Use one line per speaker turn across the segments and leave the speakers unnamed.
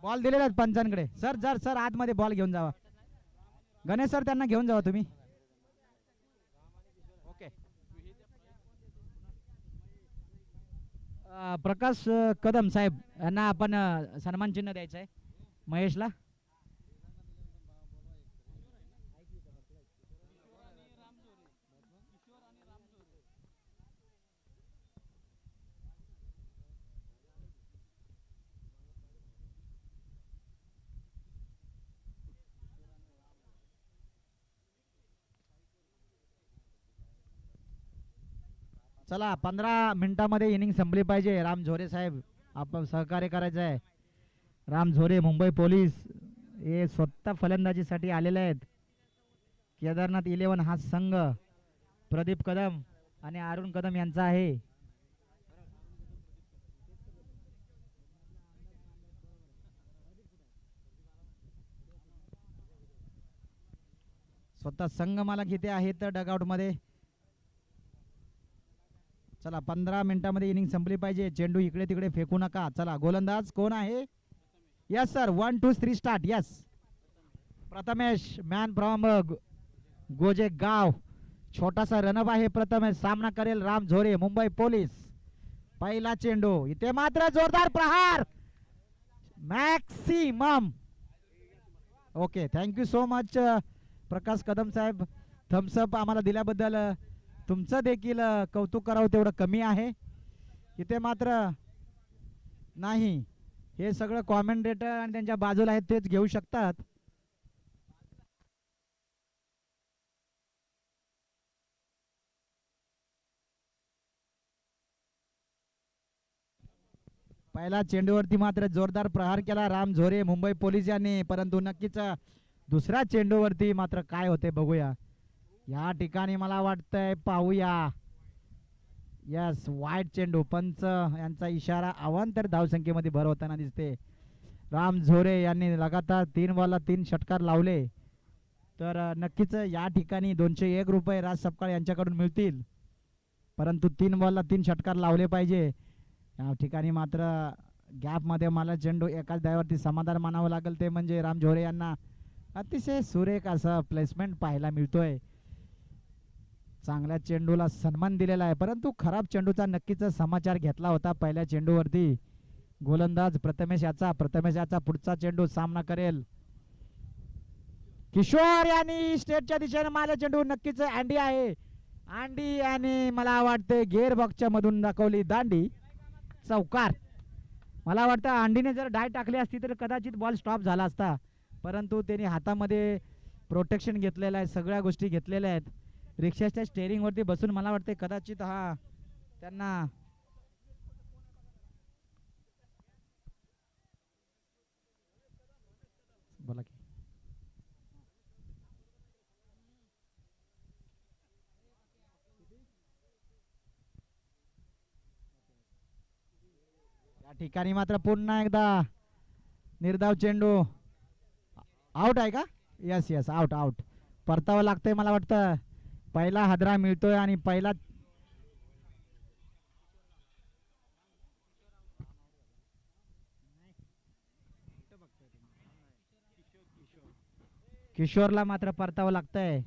Ball दिलेले आहेत पंचांकडे. Sir sir sir आतमध्ये बॉल घेऊन जावा. गणेश सर त्यांना घेऊन जावा तुम्ही. ओके. प्रकाश कदम साहेब यांना आपण सन्मान चिन्ह द्यायचं आहे. महेशला. चला 15 मिनिटामध्ये इनिंग संपली पाहिजे. राम झोरे साहेब आपण सहकार्य करायचं आहे. राम झोरे मुंबई पोलीस हे स्वतः फलंदाजीसाठी आलेले आहेत. केदारनाथ 11 हा संघ प्रदीप कदम आणि अरुण कदम यांचा आहे. स्वतः संघ मालक इथे आहेत डगआउट मध्ये. चला 15 मिनिटांमध्ये इनिंग संपली पाहिजे. चेंडू इकडे तिकडे फेकू नका. चला गोलंदाज कोण आहे? Yes sir 1 2 3 start. Yes Prathamesh man from Goje गाव. छोटासा रनअप आहे. प्रथमेश सामना करेल राम झोरे मुंबई पोलीस. पहिला चेंडू इथे मात्र जोरदार प्रहार maximum. Okay thank you so much Prakash Kadam साहेब. थम्सअप आम्हाला दिल्याबद्दल तुमचं देखील कौतुक करावं तेवढं कमी आहे. इथे मात्र नाही. हे सगळं कॉमेंटेटर आणि त्यांच्या बाजूला आहेत तेच घेऊ शकतात. पहिला चेंडूवरती मात्र जोरदार प्रहार केला राम झोरे मुंबई पोलीस यांनी. परंतु नक्कीच दुसऱ्या चेंडूवरती मात्र काय होते बघूया. या ठिकाणी मला वाटतंय पाहूया. यस वाईट चेंडू. पंच यांचा इशारा. अवांतर धावसंख्येमध्ये भर होताना दिसते. राम झोरे यांनी लगातार 3 बॉलला 3 षटकार लावले. तर नक्कीच या ठिकाणी 201 रुपये राज सपकाळ यांच्याकडून मिळतील. परंतु 3 बॉलला 3 षटकार लावले पाहिजे. या ठिकाणी मात्र गॅपमध्ये मला चेंडू एकाच धावेवरती समाधान मानावं लागेल. ते म्हणजे राम झोरे यांना अतिशय सुरेख असं प्लेसमेंट पाहायला मिळतोय. चांगल्या चेंडूला सन्मान दिलेला आहे. परंतु खराब चेंडूचा नक्कीच समाचार घेतला होता पहिल्या चेंडूवरती. गोलंदाज प्रथमेश याचा पुढचा चेंडू सामना करेल किशोर यांनी. स्टेटच्या दिशेने मारला चेंडू. नक्कीच अँडी आहे. अँडी आणि मला वाटते गेअर बॉक्सच्या मधून दाखवली दांडी. चौकार. मला वाटतं अंडीने जर डाय टाकली असती तर कदाचित बॉल स्टॉप झाला असता. परंतु त्यांनी हातामध्ये प्रोटेक्शन घेतलेलं आहे. सगळ्या गोष्टी घेतलेल्या आहेत. रिक्षाच्या स्टेअरिंग वरती बसून मला वाटते कदाचित हा त्यांना बोला की या ठिकाणी मात्र पुन्हा एकदा निर्धाव चेंडू. आउट आहे का? Yes yes out out. परतावं लागतंय मला वाटतं. पहिला हादरा मिळतोय आणि पहिला किशोरला मात्र परतावं लागतंय.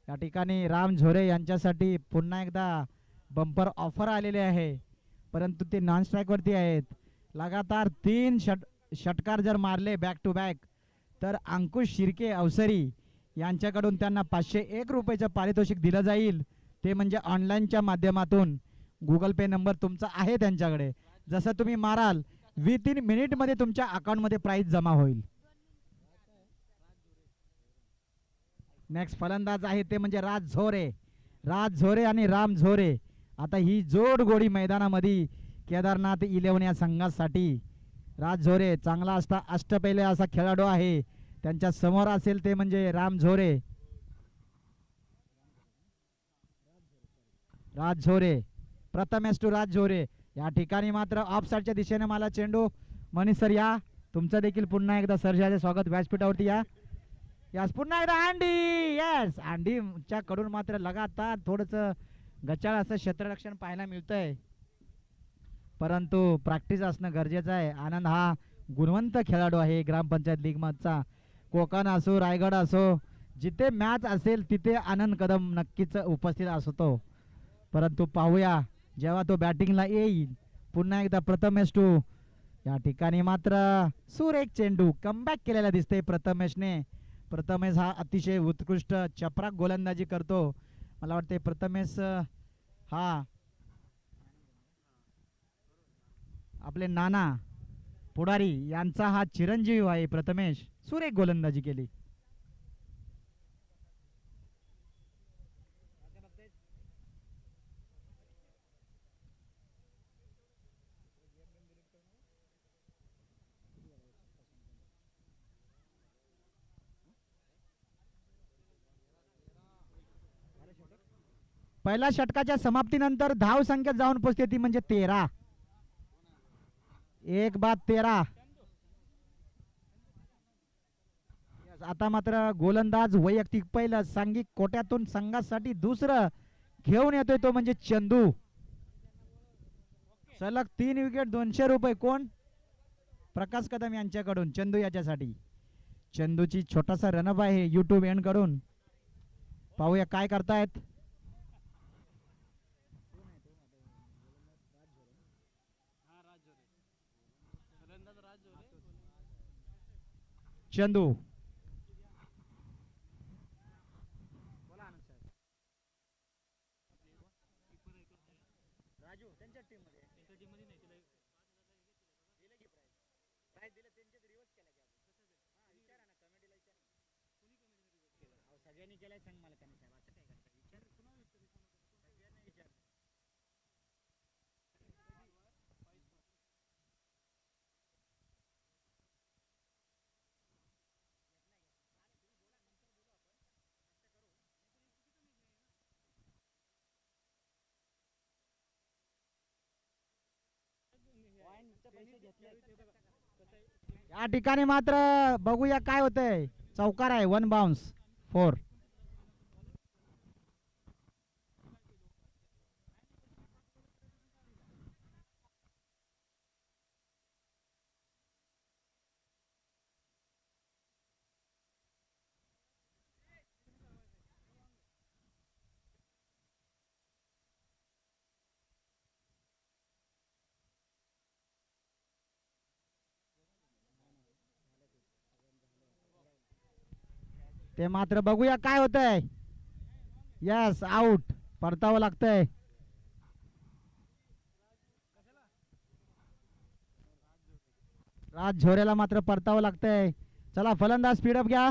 या ठिकाणी राम झोरे यांच्यासाठी पुन्हा एकदा बंपर ऑफर आलेले आहे. परंतु ते नॉन स्ट्राईक वरती आहेत. लगातार 3 षटकार जर मारले बॅक टू बॅक तर अंकुश शिर्के अवसरी यांच्याकडून त्यांना 501 रुपयाचं पारितोषिक दिलं जाईल. ते म्हणजे ऑनलाईनच्या माध्यमातून. गुगल पे नंबर तुमचा आहे त्यांच्याकडे. जसं तुम्ही माराल विथिन मिनिटमध्ये तुमच्या अकाउंटमध्ये प्राइस जमा होईल. नेक्स्ट फलंदाज आहे ते म्हणजे राज झोरे आणि राम झोरे. आता ही जोड गोडी मैदानामध्ये केदारनाथ 11 या संघासाठी. राज झोरे चांगला अष्टपैलू असा खेळाडू आहे. त्यांच्या समोर असेल ते म्हणजे राम झोरे. राज झोरे प्रथमेश टू राज झोरे. या ठिकाणी मात्र ऑफ साइडच्या दिशेने मला चेंडू. मनीष सर या. तुमचं देखील पुन्हा एकदा सरजाचे स्वागत व्यासपीठावरती या. यस पुन्हा एकदा अंडी. यस अंडीच्या कडून मात्र लगातार थोडंसं गचाळ असं क्षेत्ररक्षण पाहायला मिळतंय. परंतु प्रॅक्टिस असणं गरजेचं आहे. आनंद हा गुणवंत खेळाडू आहे ग्रामपंचायत लीग मधचा. कोकण असो रायगड असो, जिथे मॅच असेल तिथे आनंद कदम नक्कीच उपस्थित असतो. परंतु पाहूया जेव्हा तो बॅटिंगला येईल. पुन्हा एकदा प्रथमेश टू. या ठिकाणी मात्र सुरेख चेंडू कमबॅक केलेला दिसते प्रथमेशने. प्रथमेश हा अतिशय उत्कृष्ट चपराक गोलंदाजी करतो. मला वाटते प्रथमेश हा आपले नाना पुढारी यांचा हा चिरंजीव आहे. प्रथमेश सुरेख गोलंदाजी केली. पहिल्या षटकाच्या समाप्तीनंतर धाव संख्या जाऊन पोहोचते ती म्हणजे 13. 1 बाद 13. आता मात्र गोलंदाज वैयक्तिक पहिलं, सांघिक कोट्यातून संघासाठी दुसरं घेऊन येतोय तो म्हणजे चंदू. सलग 3 विकेट 200 रुपये. कोण? प्रकाश कदम यांच्याकडून चंदू याच्यासाठी. चंदूची छोटासा रनअप आहे युट्यूब एंड कडून. पाहूया काय करतायत. चंदू या ठिकाणी मात्र बघूया काय होतंय. चौकार आहे. 1 बाउन्स 4. ते मात्र बघूया काय होतंय. Yes out. परतावं लागतंय. राज झोरेला मात्र परतावं लागतंय. चला फलंदाज स्पीडअप घ्या.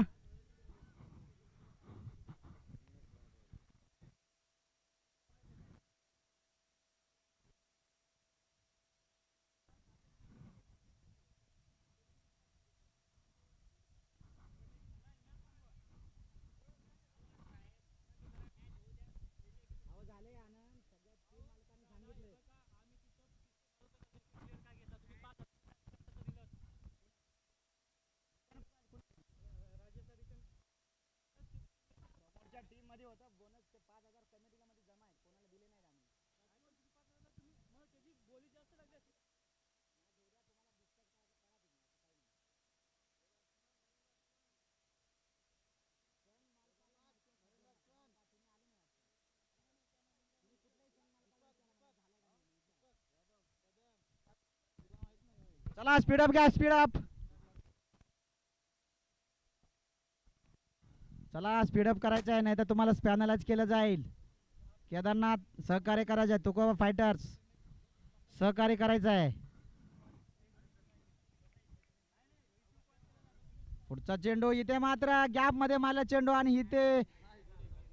चला स्पीडअप घ्या स्पीडअप. चला स्पीडअप करायचं आहे, नाही तर तुम्हाला स्पॅनलाच केलं जाईल. केदारनाथ सहकार्य करायचं आहे. तुकोबा फायटर्स सहकार्य करायचं आहे. पुढचा चेंडू इथे मात्र गॅप मध्ये मारला चेंडू आणि इथे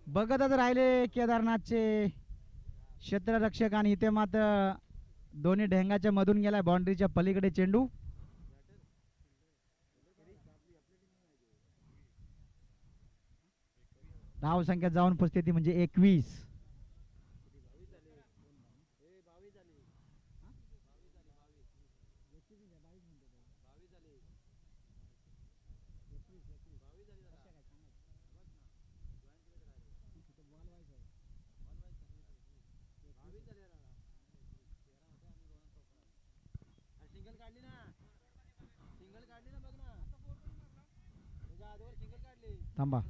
बघतच राहिले केदारनाथचे क्षेत्ररक्षक आणि इथे मात्र दोन्ही ढेंगाच्या मधून गेलाय बाउंड्रीच्या पलीकडे चेंडू. धाव संख्या जाऊन पोचते ती म्हणजे 21. थांबा.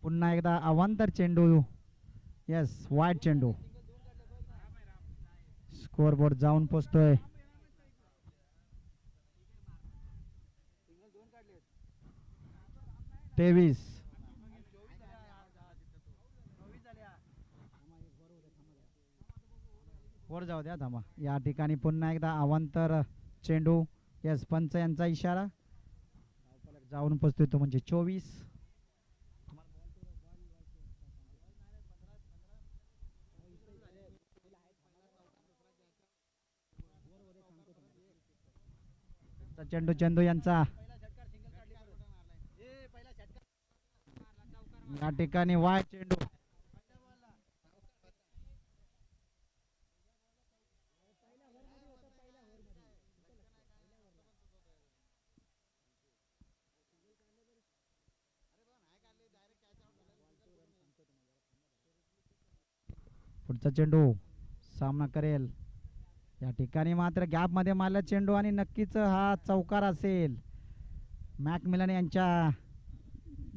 पुन्हा एकदा अवांतर चेंडू. येस, वाईट चेंडू. स्कोर बोर्ड जाऊन पोचतोय. 23. वर जाऊ द्या, थांबा. या ठिकाणी पुन्हा एकदा अवांतर चेंडू. येस, पंच यांचा इशारा. जाऊन पोचतोय तो म्हणजे 24. चेंडू चेंडू यांचा या ठिकाणी वाय चेंडू. पुढचा चेंडू सामना करेल. या ठिकाणी मात्र गॅप मध्ये मारला चेंडू आणि नक्कीच हा चौकार असेल. मॅकमिलन यांच्या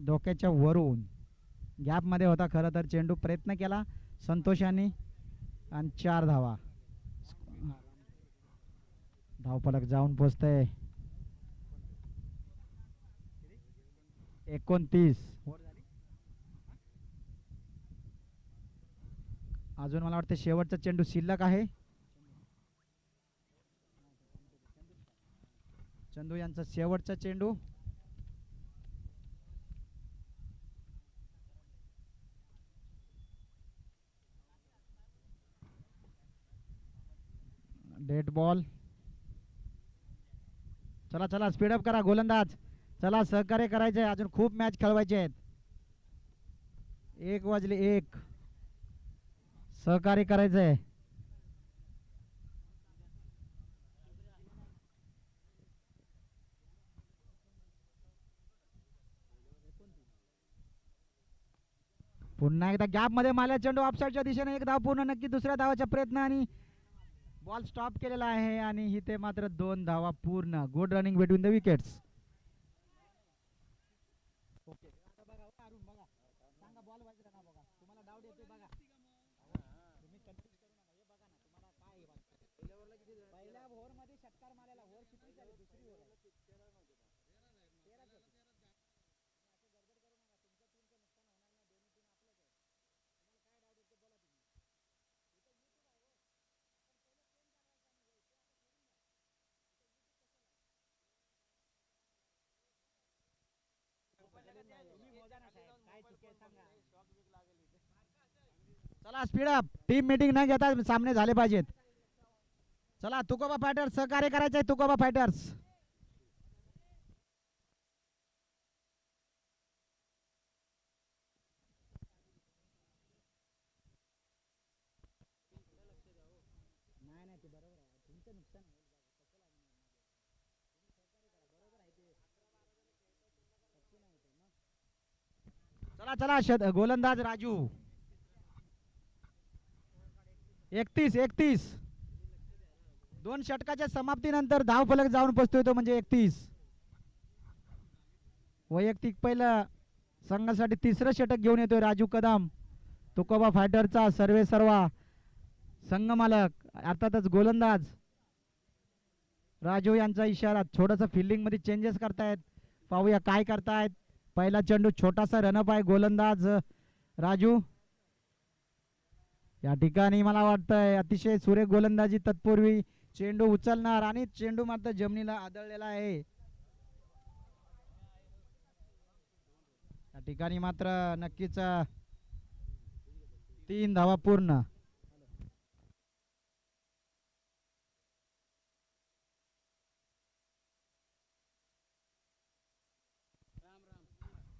डोक्याच्या वरून गॅप मध्ये होता खरं तर चेंडू. प्रयत्न केला संतोषांनी आणि 4 धावा. धावफलक जाऊन पोचतंय 29. अजून मला वाटतं शेवटचा चेंडू शिल्लक आहे. चंदू यांचा शेवटचा चेंडू. Dead ball. चला चला स्पीडअप करा गोलंदाज. चला सहकार्य करायचंय, अजून खूप मॅच खेळवायचे आहेत. 1 वाजले 1. सहकार्य करायचंय. पुन्हा एकदा गॅप मध्ये मारला चेंडू ऑफसाईडच्या दिशेने. 1 धाव पूर्ण. नक्की दुसऱ्या धावाचा प्रयत्न आणि बॉल स्टॉप केलेला आहे आणि इथे मात्र 2 धावा पूर्ण. Good running between the wickets. चला स्पीडअप. टीम मीटिंग न घेता सामने झाले पाहिजेत. चला तुकोबा फायटर्स सहकार्य करायचंय. तुकोबा फायटर्स. चला चला गोलंदाज राजू. 31. 2 षटकाच्या समाप्तीनंतर धाव फलक जाऊन पोचतोय तो म्हणजे 31. वैयक्तिक पहिलं संघासाठी 3रं षटक घेऊन येतोय राजू कदम. तुकोबा फायटरचा सर्वे सर्वा संघ मालक अर्थातच गोलंदाज राजू यांचा इशारा. थोडंसं फिल्डिंग मध्ये चेंजेस करतायत. पाहूया काय करतायत. पहिला चेंडू छोटासा रनअप आहे. गोलंदाज राजू. या ठिकाणी मला वाटतंय अतिशय सुरेख गोलंदाजी. तत्पूर्वी चेंडू उचलणार आणि चेंडू मात्र जमिनीला आदळलेला आहे. या ठिकाणी मात्र नक्कीच 3 धावा पूर्ण.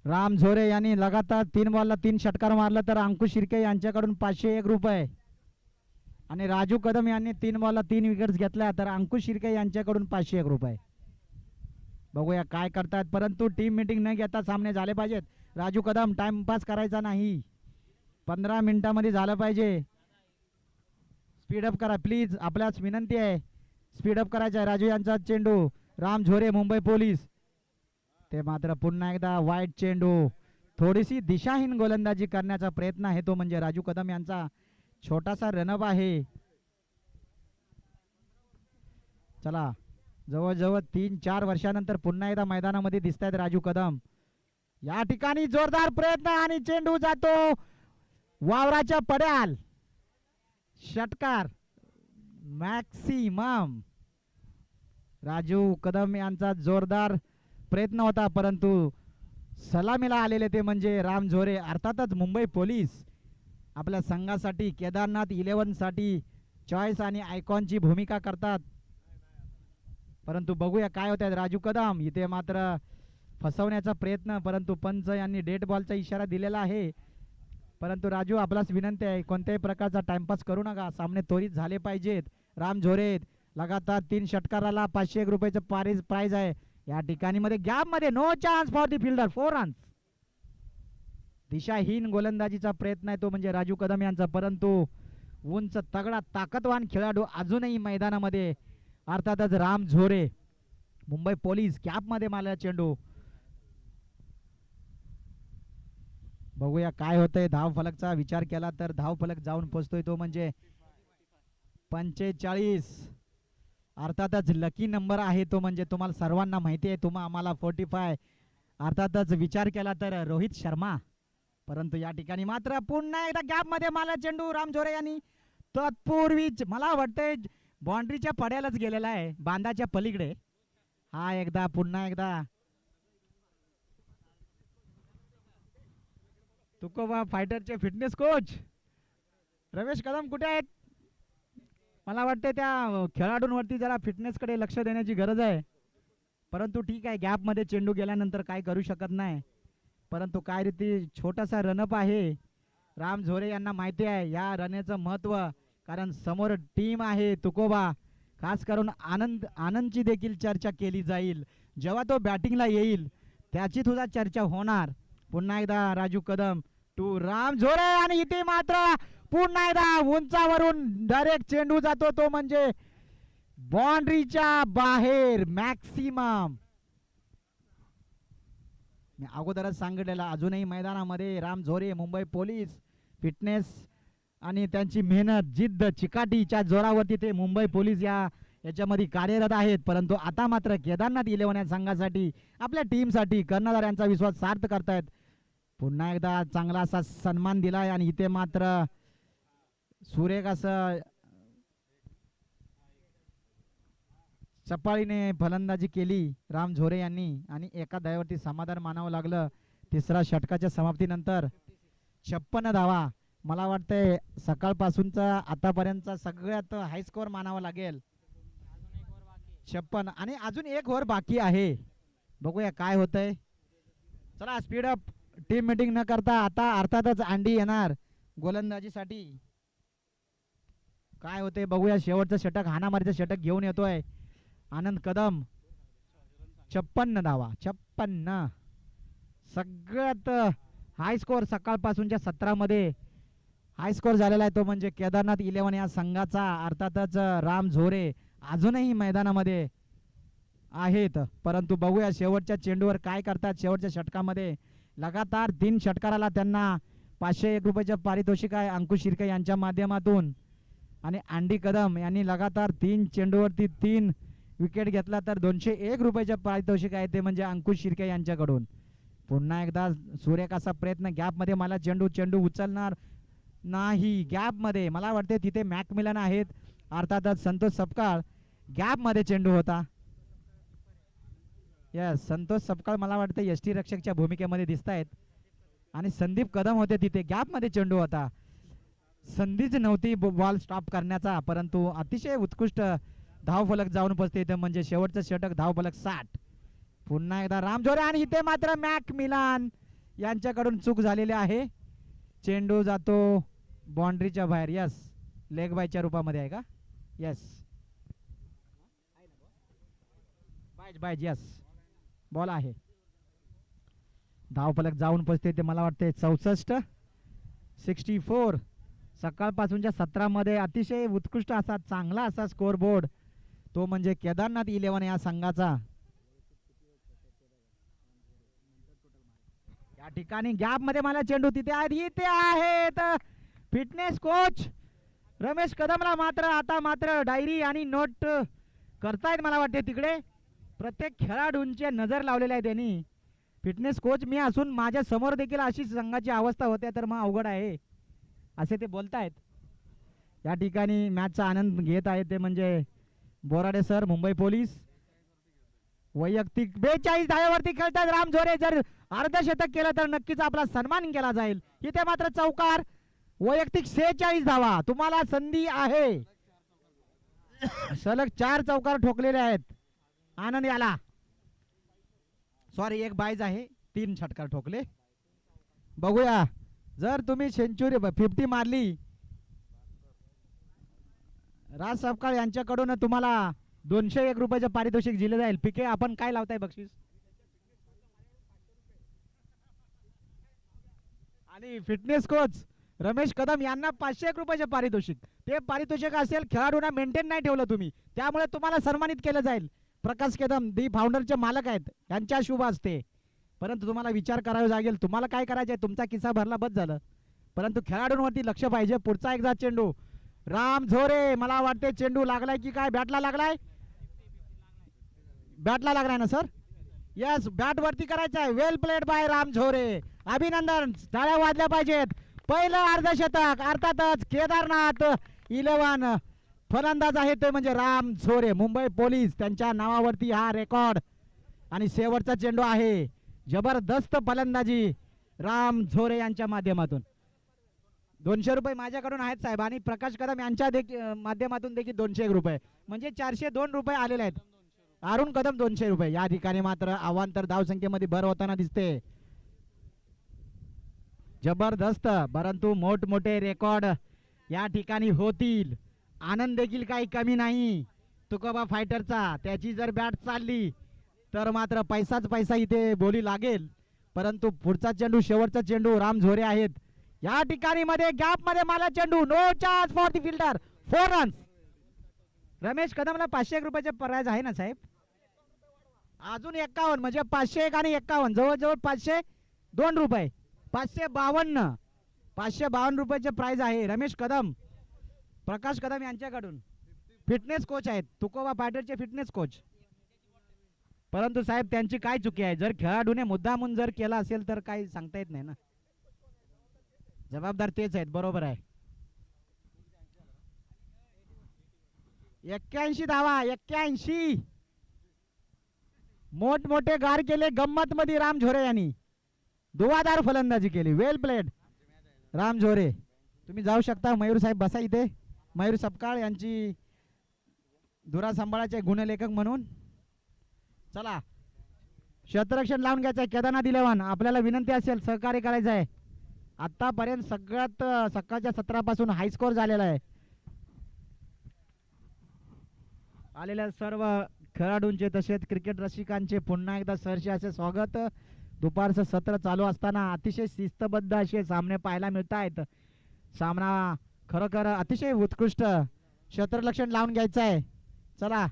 राम झोरे यांनी लगातार 3 बॉलला 3 षटकार मारला तर अंकुश शिर्के यांच्याकडून 501 रुपये. आणि राजू कदम यांनी 3 बॉलला 3 विकेट्स घेतल्या, तर अंकुश शिर्के यांच्याकडून 501 रुपये. बघूया काय करतात, परंतु टीम मीटिंग न घेता सामने झाले पाहिजेत. राजू कदम टाइमपास करायचा नाही, 15 मिनिटांमध्ये झालं पाहिजे. स्पीडअप करा प्लीज, आपल्याच विनंती आहे, स्पीडअप करायचं आहे. राजू यांचा चेंडू, राम झोरे मुंबई पोलीस, ते मात्र पुन्हा एकदा वाईट चेंडू. थोडीशी दिशाहीन गोलंदाजी करण्याचा प्रयत्न आहे तो म्हणजे राजू कदम यांचा. छोटासा रनअप आहे. चला, जवळजवळ 3-4 वर्षानंतर पुन्हा एकदा मैदानामध्ये दिसत आहेत राजू कदम. या ठिकाणी जोरदार प्रयत्न आणि चेंडू जातो वावराच्या पड्याल. षटकार मॅक्सिमम. राजू कदम यांचा जोरदार प्रयत्न होता, परंतु सलामीला आलेले ते म्हणजे राम झोरे, अर्थातच मुंबई पोलीस आपल्या संघासाठी केदारनाथ 11 साठी चॉईस आणि आयकॉनची भूमिका करतात. परंतु बघूया काय होत आहे. राजू कदम इथे मात्र फसवण्याचा प्रयत्न, परंतु पंच यांनी डेड बॉलचा इशारा दिलेला आहे. परंतु राजू, आपल्याच विनंती आहे, कोणत्याही प्रकारचा टाइमपास करू नका, सामने त्वरित झाले पाहिजेत. राम झोरे लगातार 3 षटकाराला 501 रुपयाचं प्राइज आहे. या ठिकाणी मध्ये गॅप मध्ये no chance for the fielder, 4 runs. दिशाहीन गोलंदाजीचा प्रयत्न आहे तो म्हणजे राजू कदम यांचा, परंतु उंच तगडा ताकदवान खेळाडू अजूनही मैदानामध्ये, अर्थातच राम झोरे मुंबई पोलीस. गॅप मध्ये मारला चेंडू. बघूया काय होतंय. धाव फलकचा विचार केला तर धाव फलक जाऊन पोहोचतोय तो म्हणजे 45. अर्थातच लकी नंबर आहे तो म्हणजे तुम्हाला सर्वांना माहिती आहे, आम्हाला 45. अर्थातच विचार केला तर रोहित शर्मा, परंतु या ठिकाणी मात्र पुन्हा एकदा गॅप मध्ये मारला चेंडू राम झोरे यांनी. तत्पूर्वीच मला वाटतंय बाउंड्रीच्या पड्यालाच गेलेला आहे, बांधाच्या पलीकडे. हा एकदा पुन्हा एकदा तुकोबा फायटरचे फिटनेस कोच रमेश कदम कुठे आहेत? मला वाटते त्या खेळाडूंवरती जरा फिटनेसकडे लक्ष देण्याची गरज आहे. परंतु ठीक आहे, गॅपमध्ये चेंडू गेल्यानंतर काय करू शकत नाही. परंतु काय रीती छोटासा रनअप आहे. राम झोरे यांना माहिती आहे या रनचं महत्त्व, कारण समोर टीम आहे तुकोबा. खास करून आनंदची देखील चर्चा केली जाईल जेव्हा तो बॅटिंगला येईल, त्याची सुद्धा चर्चा होणार. पुन्हा एकदा राजू कदम टू राम झोरे आणि इथे मात्र पुन्हा एकदा उंचावरून डायरेक्ट चेंडू जातो तो म्हणजे बाउंड्रीच्या बाहेर. मॅक्सिमम मी अगोदरच सांगितलेला, अजूनही मैदानामध्ये राम झोरे मुंबई पोलीस फिटनेस आणि त्यांची मेहनत जिद्द चिकाटीच्या जोरावरती ते मुंबई पोलीस याच्यामध्ये कार्यरत आहेत. परंतु आता मात्र केदारनाथ 11 या संघासाठी आपल्या टीमसाठी कर्णधारांचा विश्वास सार्थ करतायत. पुन्हा एकदा चांगला असा सन्मान दिलाय आणि इथे मात्र सुरेख असं चपाळीने फलंदाजी केली राम झोरे यांनी आणि एका धावेवरती समाधान मानावं लागलं. तिसरा षटकाच्या समाप्तीनंतर 56 धावा. मला वाटतंय सकाळपासूनचा आतापर्यंतचा सगळ्यात हाय स्कोअर मानावा लागेल. 56 आणि अजून 1 ओव्हर बाकी आहे. बघूया काय होतंय. चला स्पीड अप. टीम मीटिंग न करता आता अर्थातच अंडी येणार गोलंदाजीसाठी. काय होते बघूया. शेवटचं षटक हाणामारीचं षटक घेऊन येतोय आनंद कदम. 56 धावा. 56 सगळ्यात हाय स्कोअर सकाळपासूनच्या सत्रामध्ये हाय स्कोअर झालेला आहे तो म्हणजे केदारनाथ 11 या संघाचा. अर्थातच राम झोरे अजूनही मैदानामध्ये आहेत. परंतु बघूया शेवटच्या चेंडूवर काय करतात. शेवटच्या षटकामध्ये लगातार 3 षटकाराला त्यांना 501 रुपयाचे पारितोषिक आहे अंकुश शिर्के यांच्या माध्यमातून. आणि अंडी कदम यांनी लगातार 3 चेंडूवरती 3 विकेट घेतला तर 201 रुपयाचे पारितोषिक आहे ते म्हणजे अंकुश शिर्के यांच्याकडून. पुन्हा एकदा सुरेख असा प्रयत्न. गॅपमध्ये मला चेंडू उचलणार नाही. गॅपमध्ये मला वाटते तिथे मॅकमिलन आहेत. अर्थातच संतोष सपकाळ गॅपमध्ये चेंडू होता. यस, संतोष सपकाळ मला वाटतं यष्टी रक्षकच्या भूमिकेमध्ये दिसत आहेत आणि संदीप कदम होते तिथे. गॅपमध्ये चेंडू होता. संधीच नव्हती बॉल स्टॉप करण्याचा, परंतु अतिशय उत्कृष्ट धावफलक जाऊन पोहोचते इथे म्हणजे शेवटचं षटक धावफलक 60. पुन्हा एकदा राम झोरे आणि इथे मात्र मॅकमिलन यांच्याकडून चूक झालेली आहे. चेंडू जातो बाउंड्रीच्या बाहेर. यस, लेग बायच्या रूपामध्ये आहे का? येस, बाय यस, बॉल आहे. धावफलक जाऊन पोचते ते मला वाटते 64. सकाळपासूनच्या सत्रामध्ये अतिशय उत्कृष्ट असा चांगला असा स्कोर बोर्ड तो म्हणजे केदारनाथ 11 या संघाचा. या ठिकाणी गॅप मध्ये मला चेंडू तिथे आहेत फिटनेस कोच रमेश कदमला मात्र डायरी आणि नोट करतायत मला वाटते तिकडे. प्रत्येक खेळाडूंची नजर लावलेली आहे त्यांनी. फिटनेस कोच मी असून माझ्या समोर देखील अशी संघाची अवस्था होते तर मग अवघड आहे असे ते बोलतायत. या ठिकाणी मॅचचा आनंद घेत आहेत ते म्हणजे बोराडे सर, मुंबई पोलीस. वैयक्तिक 42 धाव्यावरती खेळतात राम झोरे. जर अर्धशतक केलं तर नक्कीच आपला सन्मान केला जाईल. इथे मात्र चौकार. वैयक्तिक 46 धावा. तुम्हाला संधी आहे. सलग 4 चौकार ठोकलेले आहेत. आनंद याला सॉरी एक बाईज आहे. 3 षटकार ठोकले. बघूया जर तुम्ही सेंचुरी 50 मारली राज सपकाळ यांच्याकडून तुम्हाला 201 रुपयाचं पारितोषिक दिले जाईल. पिके आपण काय लावताय बक्षीस? आणि फिटनेस कोच रमेश कदम यांना 501 रुपयाचे पारितोषिक. ते पारितोषिक असेल खेळाडूंना मेंटेन नाही ठेवलं तुम्ही त्यामुळे तुम्हाला सन्मानित केलं जाईल. प्रकाश कदम दी फाउंडरचे मालक आहेत यांच्या शुभ असते. परंतु तुम्हाला विचार करावा लागेल तुम्हाला काय करायचंय. तुमचा किस्सा भरला बस झालं परंतु खेळाडूंवरती लक्ष पाहिजे. पुढचा एकदा चेंडू राम झोरे. मला वाटते चेंडू लागलाय की काय? बॅटला लागलाय. बॅटला लागलाय ना सर? यस, बॅट वरती करायचा आहे. वेल प्लेड बाय राम झोरे. अभिनंदन. टाळ्या वाजल्या पाहिजेत. पहिलं अर्धशतक अर्थातच केदारनाथ 11 फलंदाज आहे ते म्हणजे राम झोरे. मुंबई पोलीस त्यांच्या नावावरती हा रेकॉर्ड. आणि शेवटचा चेंडू आहे. जबरदस्त फलंदाजी राम झोरे यांच्या माध्यमातून. 200 रुपये माझ्याकडून आहेत साहेब आणि प्रकाश कदम यांच्या माध्यमातून देखील 201 रुपये म्हणजे 402 रुपये आलेले आहेत. अरुण कदम 200 रुपये. या ठिकाणी मात्र अवांतर धावसंख्येमध्ये भर होताना दिसते. जबरदस्त. परंतु मोठमोठे रेकॉर्ड या ठिकाणी होतील. आनंद देखील काही कमी नाही तुकोबा फायटरचा. त्याची जर बॅट चालली तर मात्र पैसाच पैसा इथे बोली लागेल. परंतु पुढचा चेंडू शेवटचा चेंडू राम झोरे आहेत. या ठिकाणी मध्ये गॅप मध्ये मला चेंडू. No chance for the fielder. 4 runs. Ramesh कदमला 501 रुपयाचे प्राइज आहे ना साहेब? अजून 51 म्हणजे 501 आणि 51 जवळजवळ 502 रुपये. 552 रुपयाचे प्राइज आहे. रमेश कदम प्रकाश कदम यांच्याकडून फिटनेस कोच आहेत. तुकोबा फायटरचे फिटनेस कोच. परंतु साहेब त्यांची काय चुकी आहे? जर खेळाडूने मुद्दामून जर केला असेल तर काही सांगता येत नाही ना. जबाबदार तेच आहेत. बरोबर आहे. 81 धावा. 81. मोठमोठे गार केले गंमत मध्ये राम झोरे यांनी. दुवादार फलंदाजी केली. वेल प्लेड राम झोरे. तुम्ही जाऊ शकता. मयूर साहेब बसा इथे. मयूर सपकाळ यांची धुरा सांभाळाचे गुणलेखक म्हणून. चला क्षेत्ररक्षण लावून घ्यायचं. केदारनाथ 11 आपल्याला विनंती असेल सहकार्य करायचं आहे. आतापर्यंत सगळ्यात सकाळच्या सत्रापासून हाय स्कोर झालेला आहे. आलेल्या सर्व खेळाडूंचे तसेच क्रिकेट रसिकांचे पुन्हा एकदा सहर्ष असे स्वागत. दुपारचं सत्र चालू असताना अतिशय शिस्तबद्ध असे सामने पाहायला मिळत आहेत. सामना खरोखर अतिशय उत्कृष्ट. क्षेत्ररक्षण लावून घ्यायचं आहे. चला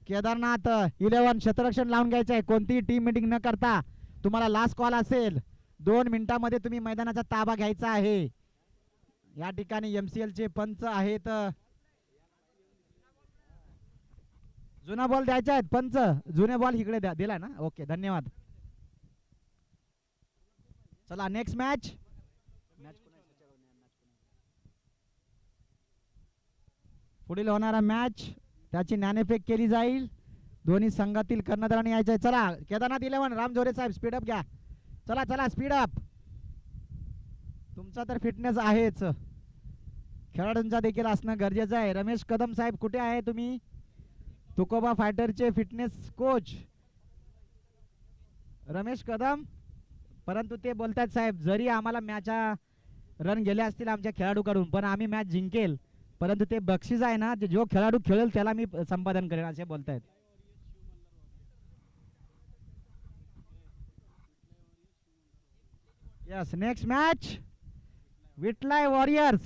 केदारनाथ 11 क्षेत्ररक्षण लावून घ्यायचं आहे. कोणतीही टीम मीटिंग न करता तुम्हाला लास्ट कॉल असेल. 2 मिनिटांमध्ये तुम्ही मैदानाचा ताबा घ्यायचा आहे. या ठिकाणी MCL चे पंच आहेत. जुना बॉल द्यायचा आहे. पंच जुने बॉल इकडे दिला ना. ओके धन्यवाद. चला नेक्स्ट मॅच. पुढील होणारा मॅच त्याची नाणेफेक केली जाईल. दोन्ही संघातील कर्णधारांनी यायचं आहे. चला केदारनाथ 11 राम झोरे साहेब स्पीड अप घ्या. चला चला स्पीड अप. तुमचा तर फिटनेस आहेच. खेळाडूंचा देखील असणं गरजेचं आहे. रमेश कदम साहेब कुठे आहे तुम्ही? तुकोबा फायटरचे फिटनेस कोच रमेश कदम. परंतु ते बोलतात साहेब जरी आम्हाला मॅचा रन गेले असतील आमच्या खेळाडूकडून पण आम्ही मॅच जिंकेल. परंतु ते बक्षीस आहे ना, जे जो खेळाडू खेळेल त्याला मी संपादन करेन असे बोलतायत. यस, नेक्स्ट मॅच विटलाय वॉरियर्स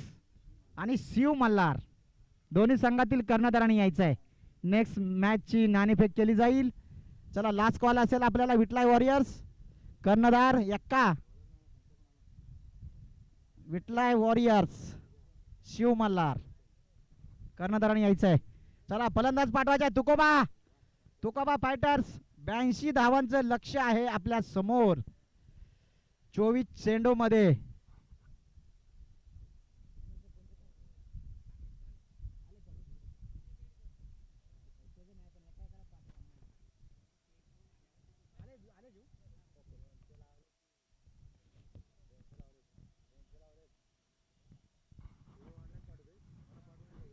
आणि शिव मल्हार दोन्ही संघातील कर्णधारांनी यायचं आहे. नेक्स्ट मॅचची नाणेफेक केली जाईल. चला, लास्ट कॉल असेल आपल्याला. विटलाय वॉरियर्स कर्णधार एक्का, विटलाय वॉरियर्स शिव मल्हार कर्णधारांनी यायचं आहे. चला, फलंदाज पाठवायचा आहे. तुकोबा, तुकोबा फायटर्स 82 धावांचं लक्ष आहे आपल्या समोर 24 चेंडू मध्ये.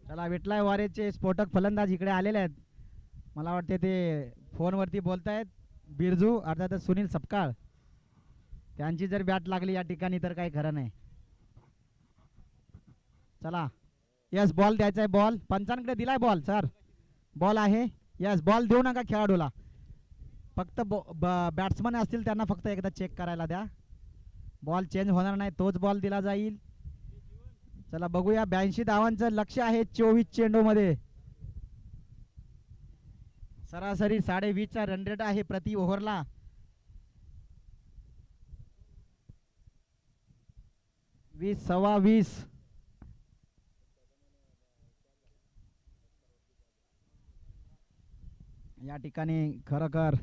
चला, विटलाय वारेचे स्फोटक फलंदाज इकडे आलेले आहेत. मला वाटते ते फोनवरती बोलतायत. बिरजू अर्थातच सुनील सपकाळ, त्यांची जर बॅट लागली या ठिकाणी तर काही खरं नाही. चला, यस, बॉल द्यायचा आहे. बॉल पंचांकडे दिलाय. बॉल सर, बॉल आहे. यस, बॉल देऊ नका खेळाडूला. फक्त बॅट्समन असतील त्यांना फक्त एकदा चेक करायला द्या. बॉल चेंज होणार नाही, तोच बॉल दिला जाईल. चला बघूया. 82 धावांचं लक्ष आहे 24 चेंडू मध्ये. सरासरी 20.5चा रन रेट आहे प्रति ओव्हरला. सव्वा 20. या ठिकाणी खरोखर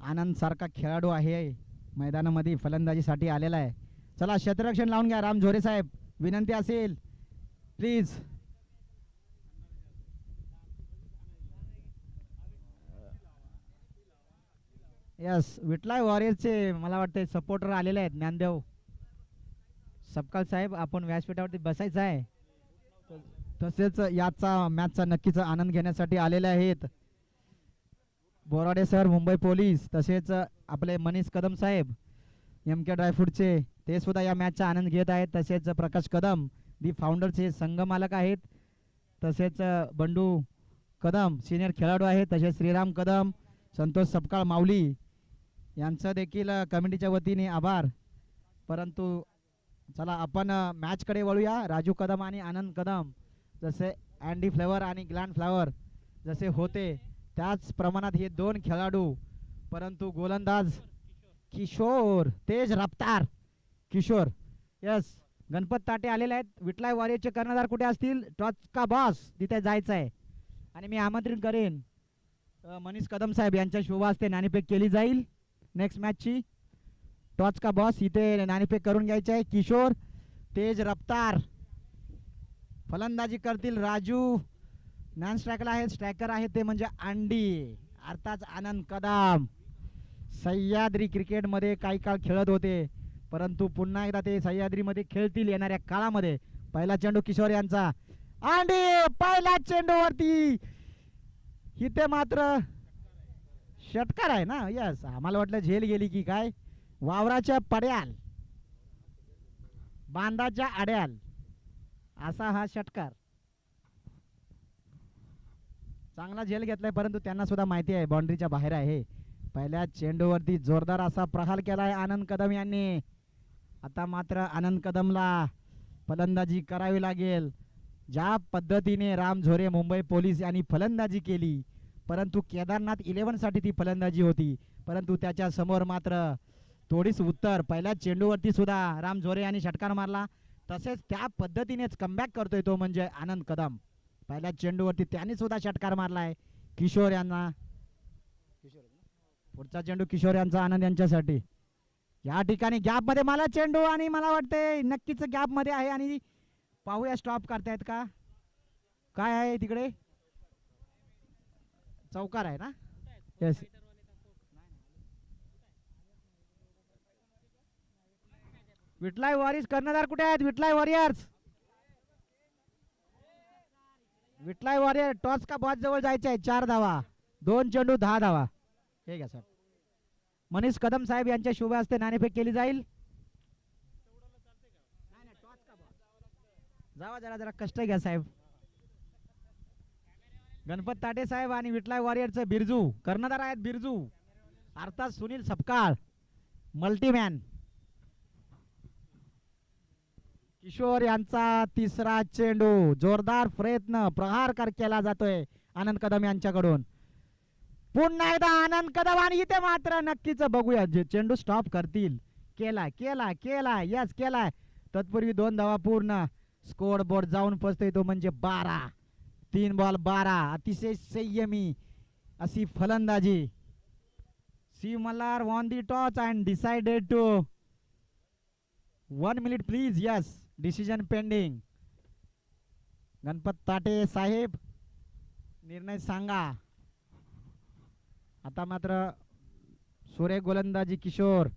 आनंद सारखा खेळाडू आहे मैदानामध्ये फलंदाजीसाठी आलेला आहे. चला, क्षेत्ररक्षण लावून घ्या राम झोरे साहेब, विनंती असेल प्लीज. यस, विटलाय वॉरियर्सचे मला वाटते सपोर्टर आलेले आहेत. ज्ञानदेव सपकाळ साहेब, आपण व्यासपीठावरती बसायचं आहे. तसेच याचा मॅचचा नक्कीच आनंद घेण्यासाठी आलेले आहेत बोराडे सर, मुंबई पोलीस, तसेच आपले मनीष कदम साहेब MK ड्रायफ्रूटचे, ते सुद्धा या मॅचचा आनंद घेत आहेत. तसेच प्रकाश कदम दी फाउंडरचे संघ मालक आहेत. तसेच बंडू कदम सिनियर खेळाडू आहेत. तसेच श्रीराम कदम, संतोष सपकाळ माऊली यांचं देखील कमिटीच्या वतीने आभार. परंतु चला, आपण मॅचकडे वळूया. राजू कदम आणि आनंद कदम, जसे अँडी फ्लेवर आणि ग्लॅन फ्लावर जसे होते त्याच प्रमाणात हे दोन खेळाडू. परंतु गोलंदाज किशोर, तेज रफ्तार किशोर. यस, गणपत ताटे आलेले आहेत. विटलाय वॉरियरचे कर्णधार कुठे असतील? टॉच का बॉस तिथे जायचं आहे. आणि मी आमंत्रित करेन मनीष कदम साहेब यांच्या शुभ हस्ते नाणेफेक केली जाईल नेक्स्ट मॅचची. टॉच का बॉस इथे नाणेफेक करून घ्यायचे आहे. किशोर, तेज रफ्तार फलंदाजी करतील. राजू नॉन स्ट्रायकला आहेत. स्ट्रायकर आहे ते म्हणजे अंडी अर्थात आनंद कदम. सह्याद्री क्रिकेटमध्ये काही काळ खेळत होते, परंतु पुन्हा एकदा ते सह्याद्रीमध्ये खेळतील येणाऱ्या काळामध्ये. पहिला चेंडू किशोर यांचा. अंडी पहिला चेंडूवरती. इथे मात्र षटकार आहे ना. यस, आम्हाला वाटलं झेल गेली की काय. वावराच्या पड्याल, बांधाच्या आड्याल असा हा षटकार. चांगला झेल घेतलाय, परंतु त्यांना सुद्धा माहिती आहे बाउंड्रीच्या बाहेर आहे. पहिल्या चेंडूवरती जोरदार असा प्रहार केलाय आनंद कदम यांनी. आता मात्र आनंद कदमला फलंदाजी करावी लागेल. ज्या पद्धतीने राम झोरे मुंबई पोलीस यांनी फलंदाजी केली, परंतु केदारनाथ 11 साठी ती फलंदाजी होती, परंतु त्याच्या समोर मात्र थोडीच उत्तर. पहिल्या चेंडूवरती सुद्धा राम झोरे यांनी षटकार मारला. तसेच त्या पद्धतीनेच कमबॅक करतोय तो म्हणजे आनंद कदम. पहिल्या चेंडूवरती त्यांनी सुद्धा षटकार मारलाय किशोर यांना. पुढचा चेंडू किशोर यांचा, आनंद यांच्यासाठी. या ठिकाणी गॅप मध्ये मला चेंडू, आणि मला वाटते नक्कीच गॅप मध्ये आहे. आणि पाहूया स्टॉप करतायत का काय आहे तिकडे. चौकार आहे ना. येस, विटलाय वॉरियर्स कर्णधार कुठे आहेत? विटलाय वॉरियर्स, विटलाय वॉरियर टॉस का बॉस जवळ जायचे आहे. 4 धावा, 2 चेंडू 10 धावा. हे घ्या सर. मनीष कदम साहेब यांच्या शुभ हस्ते नाणेफेक केली जाईल. जावा, जरा जरा कष्ट घ्या साहेब. गणपत ताटे साहेब आणि विठलाय वॉरियरचं बिरजू कर्णधार आहेत. बिरजू अर्थात सुनील सपकाळ मल्टीमॅन. किशोर यांचा तिसरा चेंडू, जोरदार प्रयत्न, प्रहार केला जातोय आनंद कदम यांच्याकडून. पुन्हा एकदा आनंद कदम आणि इथे मात्र नक्कीच बघूया जे चेंडू स्टॉप करतील. केलाय केलाय केलाय यस केलाय. तत्पूर्वी 2 धावा पूर्ण. स्कोर बोर्ड जाऊन पोचतोय तो म्हणजे 12. 3 बॉल 12. अतिशय संयमी अशी फलंदाजी. Shiv Malhar on the touch and decided to 1 minute please. Yes decision pending. Ganpat Tate साहेब निर्णय सांगा. आता मात्र सुरेख गोलंदाजी किशोर.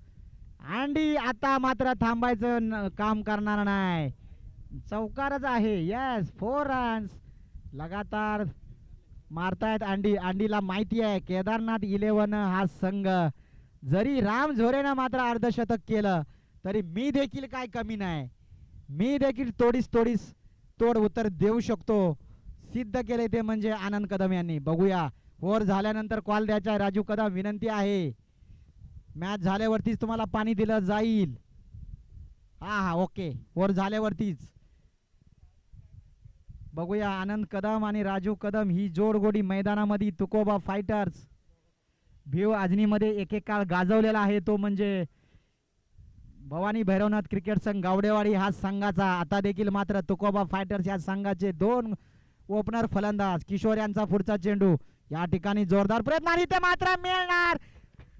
अँडी आता मात्र थांबायचं काम करणार नाही. चौकारच आहे. यस 4 रन्स लगातार मारतायत अँडी. अँडीला माहिती आहे केदारनाथ 11 हा संघ जरी राम झोरेनं मात्र अर्धशतक केलं तरी मी देखील काय कमी नाही. मी देखील तोडीस तोड उत्तर देऊ शकतो. सिद्ध केले ते म्हणजे आनंद कदम यांनी. बघूया ओव्हर झाल्यानंतर कॉल द्यायचा. राजू कदम विनंती आहे. मॅच झाल्यावरतीच तुम्हाला पाणी दिलं जाईल. हा ओके ओव्हर झाल्यावरतीच. बघूया आनंद कदम आणि राजू कदम ही जोडगोडी मैदानामध्ये तुकोबा फायटर्स भिव आजनीमध्ये एक काळ गाजवलेला आहे तो म्हणजे भवानी भैरवनाथ क्रिकेट संघ गावडेवाडी हा संघाचा. आता देखील मात्र तुकोबा फायटर्स या संघाचे 2 ओपनर फलंदाज. किशोर यांचा पुढचा चेंडू. या ठिकाणी जोरदार प्रयत्न आणि ते मात्र मिळणार.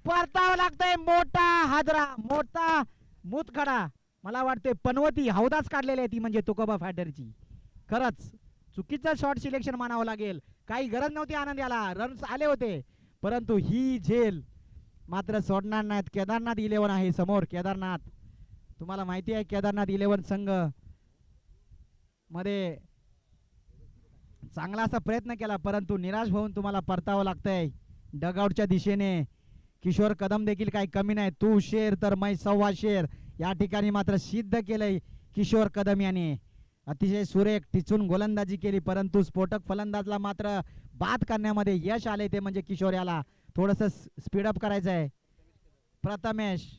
परतावं लागतंय. मोठा हादरा मोठा मुतखडा. मला वाटते पनवती हौदाच काढलेली आहे ती म्हणजे तुकोबा फायटरची. खरंच चुकीचं शॉट सिलेक्शन मानावं लागेल. काही गरज नव्हती आनंद याला. रन्स आले होते परंतु ही झेल मात्र सोडणार नाहीत. केदारनाथ 11 आहे समोर. केदारनाथ तुम्हाला माहिती आहे केदारनाथ 11 संघ मध्ये चांगला असा प्रयत्न केला परंतु निराश होऊन तुम्हाला परतावं लागतंय डगआउटच्या दिशेने. किशोर कदम देखील काही कमी नाही. तू शेर तर मै 1.25 शेर. या ठिकाणी मात्र सिद्ध केलंय किशोर कदम याने. अतिशय सुरेख टिचून गोलंदाजी केली परंतु स्फोटक फलंदाजला मात्र बाद करण्यामध्ये यश आले ते म्हणजे किशोर याला. थोडंसं स्पीडअप करायचं आहे. प्रथमेश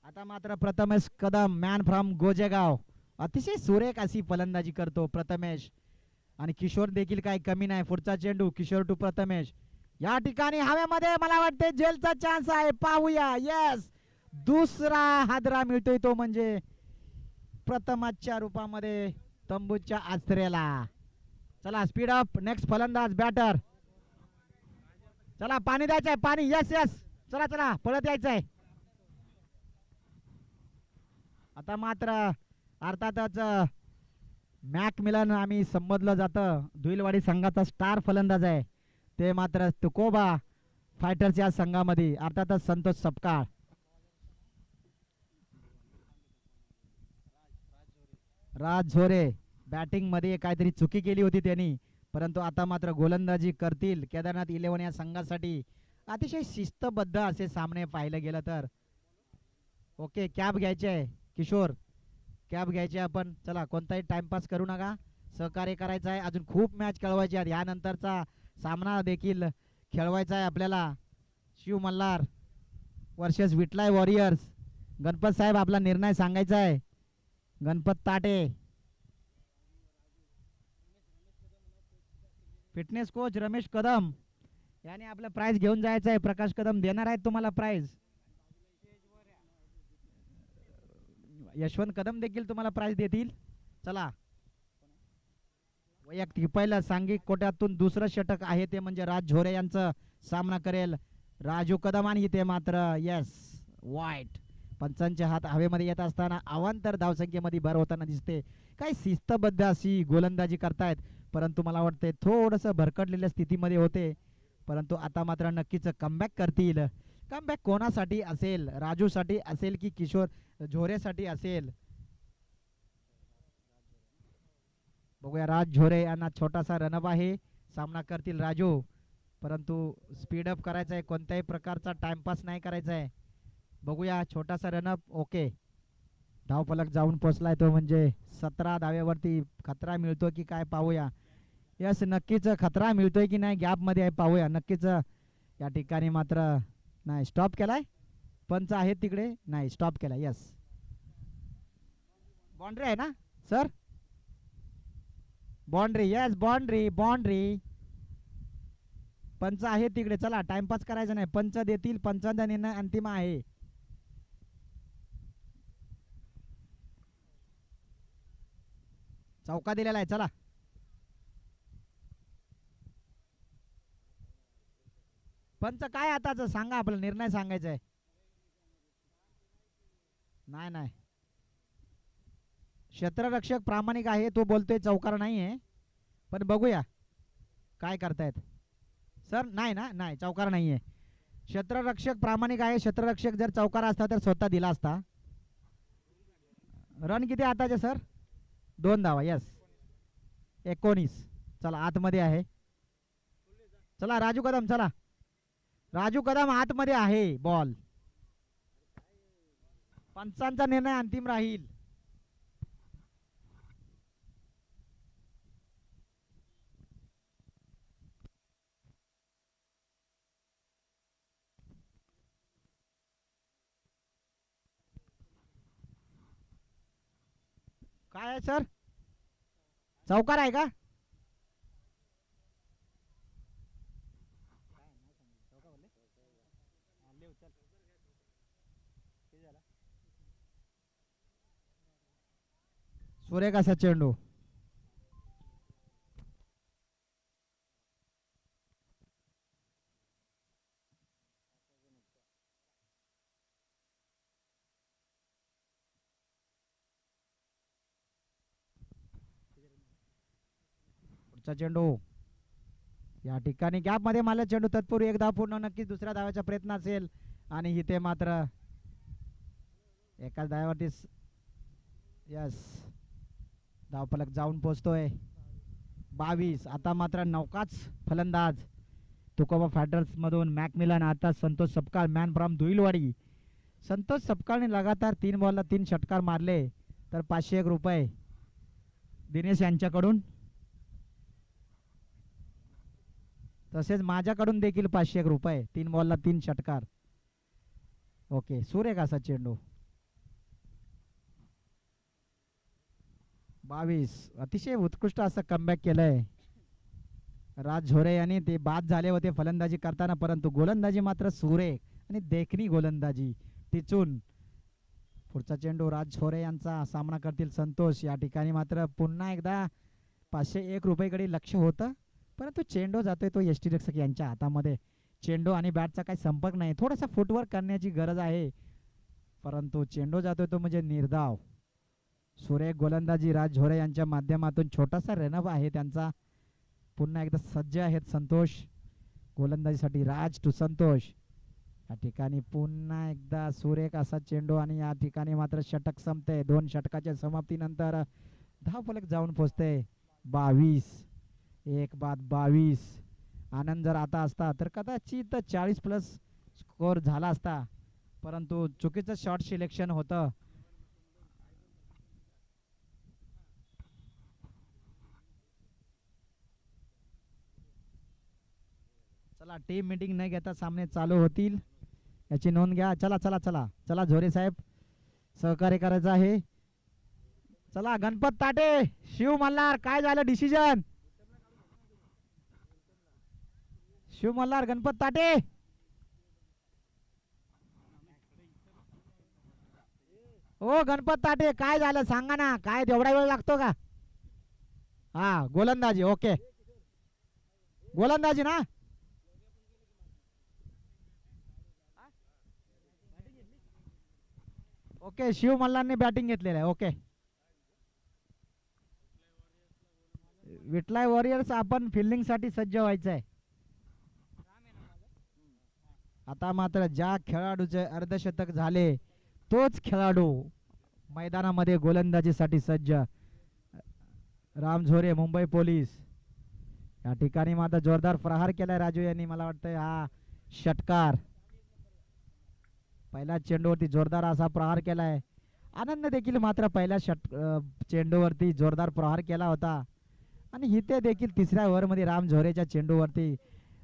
आता मात्र प्रथमेश कदम मॅन फ्रॉम गोजेगाव अतिशय सुरेख अशी फलंदाजी करतो प्रथमेश. आणि किशोर देखील काही कमी नाही. पुढचा चेंडू किशोर टू प्रथमेश. या ठिकाणी हवेमध्ये मला वाटते जेलचा चान्स आहे. पाहूया. यस दुसरा हादरा मिळतोय तो म्हणजे प्रथमाच्या रूपामध्ये तंबूच्या आश्रयाला. चला स्पीड अप. नेक्स्ट फलंदाज बॅटर. चला पाणी द्यायचंय. पाणी. यस यस चला चला पळत यायचंय. आता मात्र अर्थातच मॅक मिलन आम्ही संबोधलं जातं. धुईलवाडी संघाचा स्टार फलंदाज आहे ते मात्र तुकोबा फायटर्स या संघामध्ये अर्थातच संतोष सपकाळ. राज झोरे बॅटिंग मध्ये काहीतरी चुकी केली होती त्यांनी परंतु आता मात्र गोलंदाजी करतील केदारनाथ 11 या संघासाठी. अतिशय शिस्तबद्ध असे सामने पाहिलं गेलं तर. ओके कॅब घ्यायचे आहे किशोर. कॅब घ्यायचे आपण. चला कोणताही टाइमपास करू नका. सहकार्य करायचं आहे. अजून खूप मॅच खेळवायची आहेत. यानंतरचा सामना देखील खेळवायचा आहे आपल्याला. Shiv Malhar versus Vithalai warriors. गणपत साहेब आपला निर्णय सांगायचा आहे. गणपत ताटे फिटनेस कोच रमेश कदम याने आपलं प्राइज घेऊन जायचं आहे. प्रकाश कदम देणार आहेत तुम्हाला प्राइज. यशवंत कदम देखील तुम्हाला प्राइज देतील. चला वैयक्तिक पहिलं सांघिक कोट्यातून दुसरं षटक आहे ते म्हणजे राज झोरे यांचं सामना करेल राजू कदम आणि ते मात्र यस वाईट. पंचांचे हात हवेमध्ये येत असताना अवांतर धावसंख्येमध्ये भर होताना दिसते. काही शिस्तबद्ध अशी गोलंदाजी करतायत परंतु मला वाटते थोडंसं भरकटलेल्या स्थितीमध्ये होते परंतु आता मात्र नक्कीच कमबॅक करतील. कमबॅक कोणासाठी असेल? राजूसाठी असेल की किशोर झोरेसाठी असेल? बघूया. राज झोरे यांना छोटासा रनअप आहे. सामना करतील राजू परंतु स्पीडअप करायचा आहे. कोणत्याही प्रकारचा टाइमपास नाही करायचा आहे. बघूया छोटासा रनअप. ओके धावफलक जाऊन पोचलाय तो म्हणजे 17 धाव्यावरती खतरा मिळतो की काय पाहूया. यस, नक्कीच खतरा मिळतोय की नाही गॅप मध्ये आहे पाहूया. नक्कीच या ठिकाणी मात्र नाही, स्टॉप केलाय. पंच आहेत तिकडे, नाही स्टॉप केलाय. यस, बाउंड्री आहे ना sir? Boundary, yes boundary boundary. पंच आहे तिकडे, चला टाइमपास करायचा नाही. पंच देतील, पंचांचा निर्णय अंतिम आहे. चौका दिलेला आहे, चला. पंच काय आताच सांगा, आपला निर्णय सांगायचा आहे. नाही नाही, क्षेत्ररक्षक प्रामाणिक आहे, तो बोलतोय चौकार नाही आहे. पण बघूया काय करतायत सर. नाही ना, नाही चौकार नाही आहे. क्षेत्ररक्षक प्रामाणिक आहे. क्षेत्ररक्षक जर चौकार असता तर स्वतः दिला असता. रन किती आताचे सर? 2 धावा. यस, 19. चला आतमध्ये आहे. चला राजू कदम, चला राजू कदम आतमध्ये आहे. बॉल, पंचांचा निर्णय अंतिम राहील. काय आहे सर? चौकार आहे का? सुरेख असा चेंडू. पुढचा चेंडू या ठिकाणी गॅप मध्ये मारला चेंडू. तत्पूर्वी एक धाव पूर्ण, नक्कीच दुसऱ्या धावाचा प्रयत्न असेल. आणि इथे मात्र एकाच धावावरती यस, धावफलक जाऊन पोहोचतोय. 22. आता मात्र नौकाच फलंदाज तुकोबा फायटर्स मधून मॅकमिलन. आता संतोष सपकाळ, मॅन फ्रॉम धुईलवाडी. संतोष सपकाळने लगातार 3 बॉलला 3 षटकार मारले. तर 501 रुपये दिनेश यांच्याकडून, तसेच माझ्याकडून देखील 501 रुपये. 3 बॉलला 3 षटकार. ओके, सुरेख असा चेंडू. 22. अतिशय उत्कृष्ट असं कमबॅक केलंय राज झोरे यांनी. ते बाद झाले होते फलंदाजी करताना, परंतु गोलंदाजी मात्र सुरेख आणि देखणी गोलंदाजी टिचून. पुढचा चेंडू राज झोरे यांचा सामना करतील संतोष. या ठिकाणी मात्र पुन्हा एकदा 501 रुपयेकडे लक्ष होतं, परंतु चेंडू जातोय तो यष्टीरक्षक यांच्या हातामध्ये. चेंडू आणि बॅटचा काही संपर्क नाही, थोडासा फुटवर्क करण्याची गरज आहे, परंतु चेंडू जातोय तो म्हणजे निर्धाव. सुरेख गोलंदाजी राज झोरे यांच्या माध्यमातून. छोटासा रनअप आहे त्यांचा. पुन्हा एकदा सज्ज आहेत संतोष गोलंदाजीसाठी. राज टू संतोष. या ठिकाणी पुन्हा एकदा सुरेख असा चेंडू आणि या ठिकाणी मात्र षटक संपते. 2 षटकाच्या समाप्तीनंतर धावफलक जाऊन पोहोचते. 22. 1 बाद 22. आनंद जर आता असता तर कदाचित 40+ स्कोर झाला असता, परंतु चुकीचं शॉट सिलेक्शन होतं. चला, टीम मीटिंग न घेता सामने चालू होतील याची नोंद घ्या. चला चला चला चला, झोरे साहेब सहकार्य करायचं आहे. चला गणपत ताटे, शिव मल्हार, काय झालं डिसिजन? शिव मल्हार, गणपत ताटे. ओ गणपत ताटे, काय झालं सांगा ना, काय एवढा वेळ लागतो का? हा, गोलंदाजी. ओके, गोलंदाजी ना. ओके, शिव मल्हारने बॅटिंग घेतलेलं आहे. ओके, विटलाय वॉरियर्स आपण फिल्डिंग साठी सज्ज व्हायचं आहे. आता मात्र ज्या खेळाडूचे अर्धशतक झाले तोच खेळाडू मैदानामध्ये गोलंदाजीसाठी सज्ज. राम झोरे, मुंबई पोलीस. या ठिकाणी मात्र जोरदार प्रहार केलाय राजू यांनी. मला वाटतंय हा षटकार. पहिल्या चेंडूवरती जोरदार असा प्रहार केलाय. आनंद देखील मात्र पहिल्या चेंडूवरती जोरदार प्रहार केला होता आणि इथे देखील तिसऱ्या ओव्हरमध्ये राम झोरेच्या चेंडूवरती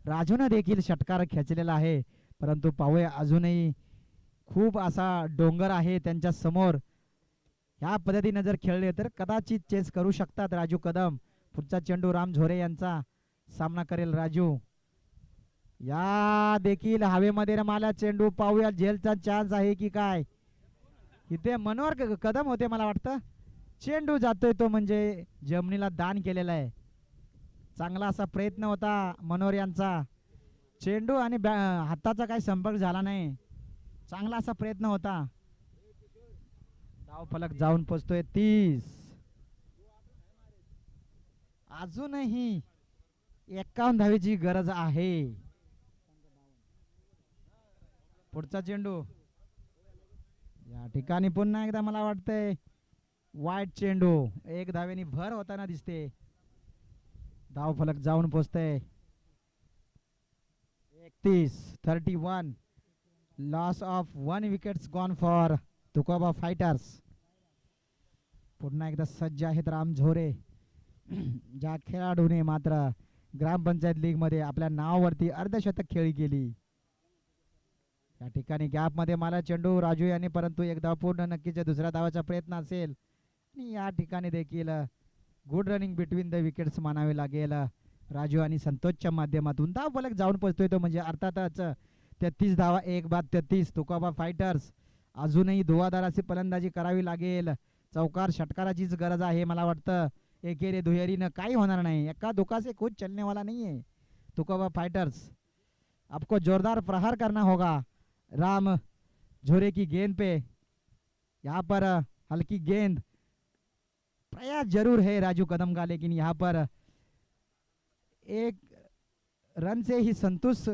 राजूने देखील षटकार खेचलेला आहे, परंतु पाहूया अजूनही खूप असा डोंगर आहे त्यांच्या समोर. ह्या पद्धतीने जर खेळले तर कदाचित चेस करू शकतात राजू कदम. पुढचा चेंडू राम झोरे यांचा सामना करेल राजू. या देखील हवेमध्ये रमाला चेंडू, पाहूया झेलचा चान्स आहे की काय. इथे मनोहर कदम होते मला वाटतं. चेंडू जातोय तो म्हणजे जमिनीला दान केलेला आहे. चांगला असा प्रयत्न होता मनोहर यांचा. चेंडू आणि हाताचा काही संपर्क झाला नाही. चांगला असा प्रयत्न होता. धावफलक जाऊन पोचतोय 30. अजूनही 51 धावेची गरज आहे. पुढचा चेंडू या ठिकाणी पुन्हा एकदा मला वाटतंय वाईट चेंडू. एक धावेनी भर होताना दिसते. धावफलक जाऊन पोचतंय 31. Loss of 1 wickets gone for Tukoba fighters. पुन्हा एकदा सज्ज आहेत राम झोरे. ज्या खेळाडूने मात्र ग्रामपंचायत लीग मध्ये आपल्या नावावरती अर्धशतक खेळी केली. या ठिकाणी गॅप मध्ये मला चेंडू राजू यांनी, परंतु एक धाव पूर्ण नक्कीच दुसऱ्या धावाचा प्रयत्न असेल. आणि या ठिकाणी देखील good running between the wickets मानावे लागेल राजू आणि संतोषच्या माध्यमातून. धावफलक जाऊन पोहोचतोय तो म्हणजे अर्थातच 33 धावा, 1 बाद 33. तुकोबा फायटर्स अजूनही धुवाधाराची फलंदाजी करावी लागेल. चौकार षटकाराचीच गरज आहे मला वाटतं. एकेरे दुहेरीनं काही होणार नाही. एका धोखा से कुछ चलने वाला नहीं है तुकोबा फाइटर्स. आपको जोरदार प्रहार करना होगा राम झोरे की गेंद पे. यहाँ पर हल्की गेंद, प्रयास जरूर है राजू कदम का, लेकिन यहाँ पर एक रन से ही संतुष्ट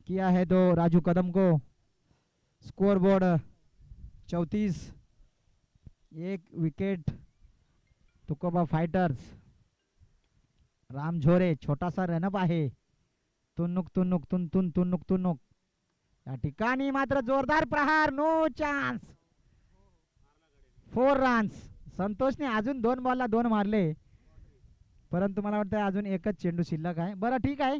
किया है तो राजू कदम को. Scoreboard 34, 1 wicket Tukoba fighters. Ram Zore छोटासा रनअप आहे. तुन्नुक तुन्नुक तुन तुन तुन्नुक तुन्नुक. या ठिकाणी मात्र जोरदार प्रहार, नो चान्स. 4 रन्स. संतोषने अजून 2 बॉलला 2 मारले, परंतु मला वाटतं अजून एकच चेंडू शिल्लक आहे. बरं ठीक आहे,